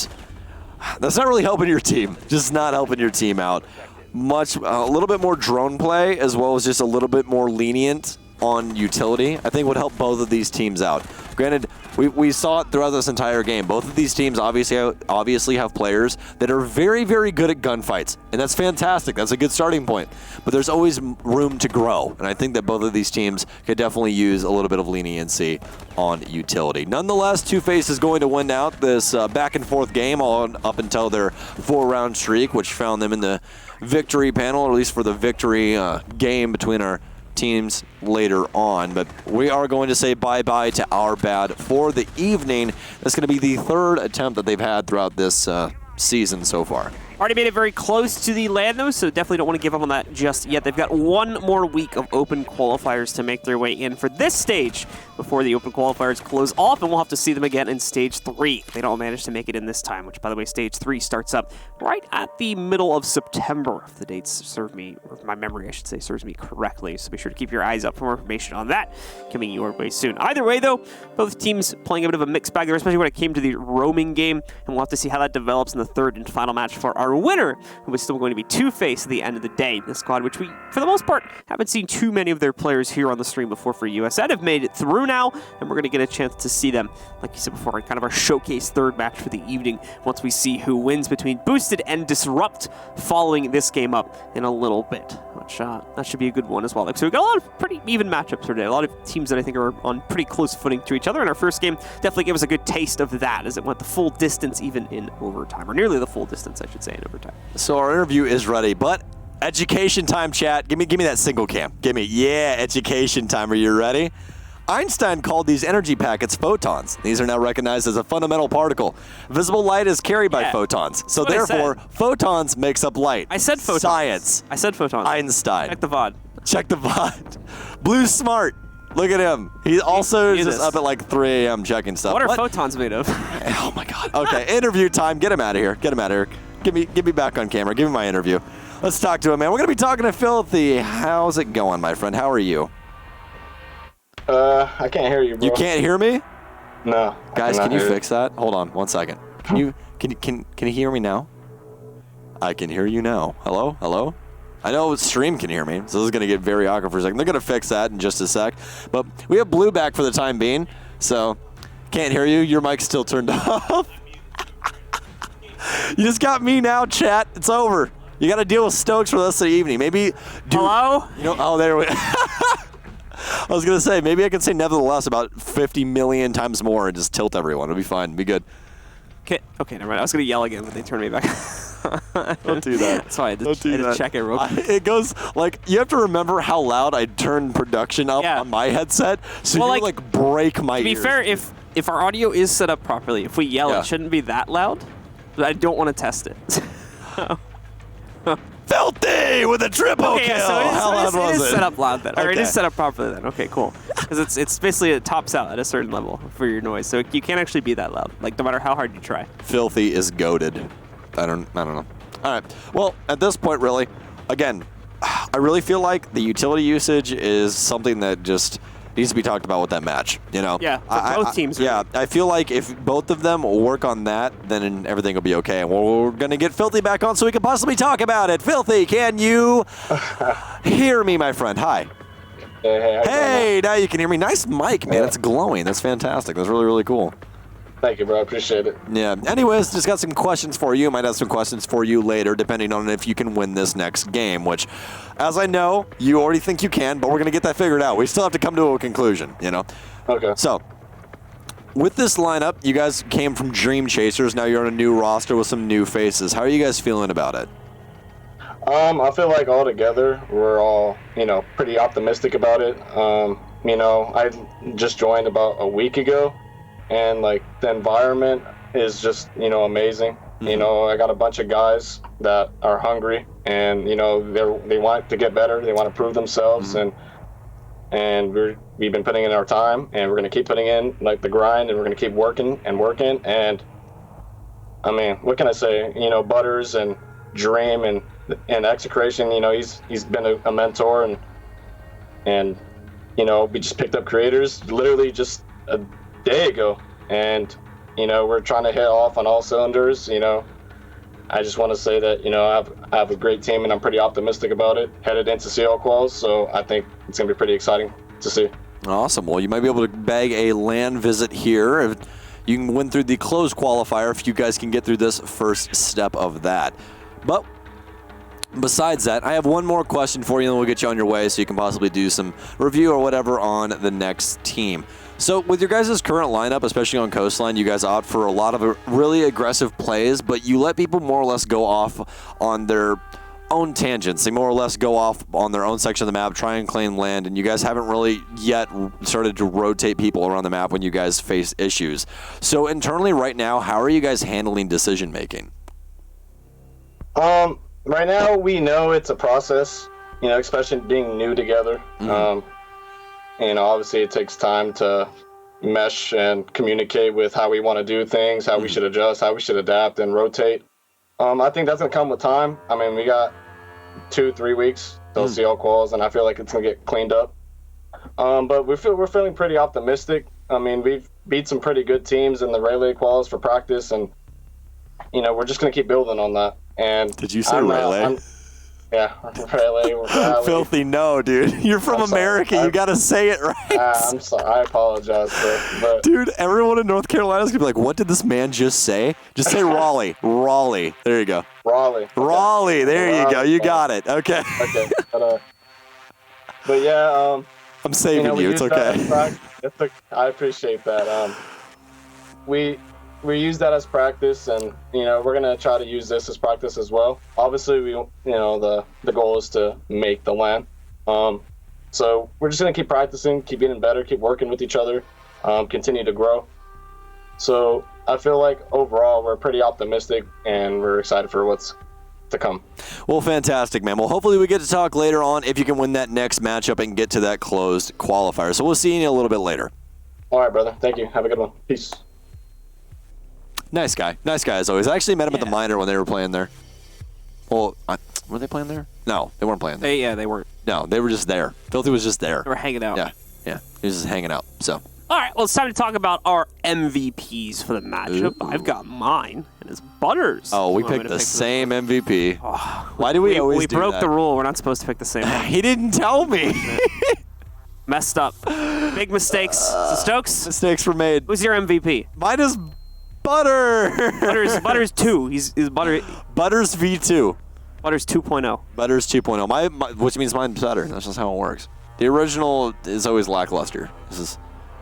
that's not really helping your team. Just not helping your team out. A little bit more drone play, as well as just a little bit more lenient on utility, I think would help both of these teams out. Granted, we saw it throughout this entire game. Both of these teams obviously have players that are very, very good at gunfights, and that's fantastic. That's a good starting point. But there's always room to grow, and I think that both of these teams could definitely use a little bit of leniency on utility. Nonetheless, Two-Faced is going to win out this back and forth game up until their 4-round streak, which found them in the victory panel, or at least for the victory game between our teams later on. But we are going to say bye-bye to our Bad for the evening. That's going to be the 3rd attempt that they've had throughout this season so far. Already made it very close to the land, though, so definitely don't want to give up on that just yet. They've got 1 more week of open qualifiers to make their way in for this stage before the open qualifiers close off, and we'll have to see them again in Stage 3. They don't manage to make it in this time, which, by the way, Stage 3 starts up right at the middle of September, if the dates serve me, or my memory, I should say, serves me correctly. So be sure to keep your eyes up for more information on that coming your way soon. Either way, though, both teams playing a bit of a mixed bag there, especially when it came to the roaming game, and we'll have to see how that develops in the 3rd and final match for our our winner, who is still going to be Two-Face at the end of the day. The squad, which we, for the most part, haven't seen too many of their players here on the stream before for USN, have made it through now, and we're going to get a chance to see them, like you said before, in kind of our showcase third match for the evening, once we see who wins between Boosted and Disrupt following this game up in a little bit, which that should be a good one as well. So we've got a lot of pretty even matchups today, a lot of teams that I think are on pretty close footing to each other, and our first game definitely gave us a good taste of that as it went the full distance even in overtime, or nearly the full distance, I should say, in overtime. So our interview is ready, but education time, chat. Give me that single cam. Give me, yeah, education time. Are you ready? Einstein called these energy packets photons. These are now recognized as a fundamental particle. Visible light is carried by photons. So therefore, photons makes up light. I said photons. Science. I said photons. Einstein. Check the VOD. Check the VOD. Blue's smart. Look at him. He also is just up at like 3 a.m. checking stuff. What are photons made of? Oh my God. Okay, interview time. Get him out of here. Get him out of here. Give me back on camera. Give me my interview. Let's talk to him, man. We're gonna be talking to Filthy. How's it going, my friend? How are you? I can't hear you, bro. You can't hear me? No. Guys, can you fix that? Hold on 1 second. Can you hear me now? I can hear you now. Hello? Hello? I know stream can hear me, so this is going to get very awkward for a second. They're going to fix that in just a sec. But we have Blue back for the time being, so can't hear you. Your mic's still turned off. You just got me now, chat. It's over. You got to deal with Stokes for the rest of the evening. Maybe Hello? You know, oh, there we I was going to say, maybe I can say nevertheless about 50 million times more and just tilt everyone. It'll be fine. It'll be good. Okay, never mind. I was going to yell again, but they turned me back. Don't do that. That's why I had to check it real quick. It goes, like, you have to remember how loud I turned production up on my headset, so you like break my ears. To be fair, if our audio is set up properly, if we yell, it shouldn't be that loud, but I don't want to test it. Filthy with a triple kill. So it is set up loud then. Or it is set up properly then. Okay, cool. Because it's basically, it tops out at a certain level for your noise. So you can't actually be that loud, like no matter how hard you try. Filthy is goated. I don't know. All right. Well, at this point, really, again, I really feel like the utility usage is something that just needs to be talked about with that match. You know? Yeah, for both teams. Really. Yeah, I feel like if both of them work on that, then everything will be okay. And we're going to get Filthy back on so we can possibly talk about it. Filthy, can you hear me, my friend? Hi. Hey, now you can hear me. Nice mic, man. It's glowing. That's fantastic. That's really, really cool. Thank you, bro. I appreciate it. Yeah. Anyways, just got some questions for you. Might have some questions for you later, depending on if you can win this next game, which, as I know, you already think you can, but we're going to get that figured out. We still have to come to a conclusion, you know? Okay. So, with this lineup, you guys came from Dream Chasers. Now you're on a new roster with some new faces. How are you guys feeling about it? I feel like all together, we're all, pretty optimistic about it. I just joined about a week ago. And like the environment is just amazing. Mm-hmm. I got a bunch of guys that are hungry, and they want to get better. They want to prove themselves, mm-hmm. and we've been putting in our time, and we're gonna keep putting in like the grind, and we're gonna keep working. And I mean, what can I say? Butters and Dream and Execration. He's been a mentor, and we just picked up creators literally just a day ago, and we're trying to hit off on all cylinders. I just want to say that I have a great team, and I'm pretty optimistic about it headed into CL quals, so I think it's gonna be pretty exciting to see. Awesome. Well, you might be able to bag a LAN visit here. If you can win through the closed qualifier if you guys can get through this first step of that. But besides that, I have one more question for you, and then we'll get you on your way so you can possibly do some review or whatever on the next team. So with your guys' current lineup, especially on Coastline, you guys opt for a lot of really aggressive plays, but you let people more or less go off on their own tangents. They more or less go off on their own section of the map, try and claim land, and you guys haven't really yet started to rotate people around the map when you guys face issues. So internally right now, how are you guys handling decision making? Right now, we know it's a process, especially being new together. Mm-hmm. Obviously it takes time to mesh and communicate with how we want to do things, how we should adjust, how we should adapt and rotate. I think that's going to come with time. I mean, we got 2-3 weeks till CL quals, and I feel like it's going to get cleaned up. But we're feeling pretty optimistic. I mean, we've beat some pretty good teams in the relay quals for practice, and we're just going to keep building on that. And Did you say Rayleigh? Yeah, Rayleigh. Filthy no, dude. You're from America. You got to say it right. I'm sorry. I apologize, but dude, everyone in North Carolina is going to be like, what did this man just say? Just say Raleigh. Raleigh. There you go. Raleigh. Okay. Raleigh. There you go. You got it. Okay. Okay. But yeah, I'm saving you. It's okay. I appreciate that. We use that as practice, and we're gonna try to use this as practice as well. Obviously, the goal is to make the LAN. So we're just gonna keep practicing, keep getting better, keep working with each other, continue to grow. So I feel like overall we're pretty optimistic, and we're excited for what's to come. Well, fantastic, man. Well, hopefully we get to talk later on if you can win that next matchup and get to that closed qualifier. So we'll see you a little bit later. All right, brother. Thank you. Have a good one. Peace. Nice guy as always. I actually met him at the minor when they were playing there. Well, were they playing there? No, they weren't playing there. They weren't. No, they were just there. Filthy was just there. They were hanging out. Yeah. He was just hanging out. So. All right, well, it's time to talk about our MVPs for the matchup. I've got mine, and it's Butters. Oh, we picked the same MVP. Why do we always do that? We broke the rule. We're not supposed to pick the same one. He didn't tell me. Messed up. Big mistakes. So Stokes? Mistakes were made. Who's your MVP? Mine is Butter. Butters 2. He's Butter. Butters V2. Butters 2.0. Butters 2.0. My, which means mine's better. That's just how it works. The original is always lackluster.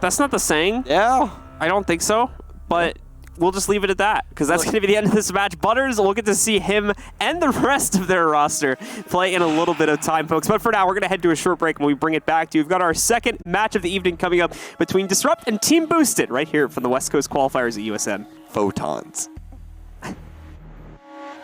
That's not the saying. Yeah. I don't think so, but we'll just leave it at that because that's going to be the end of this match. Butters, we'll get to see him and the rest of their roster play in a little bit of time, folks. But for now, we're going to head to a short break and we bring it back to you. We've got our second match of the evening coming up between Disrupt and Team Boosted right here from the West Coast qualifiers at USN. Photons.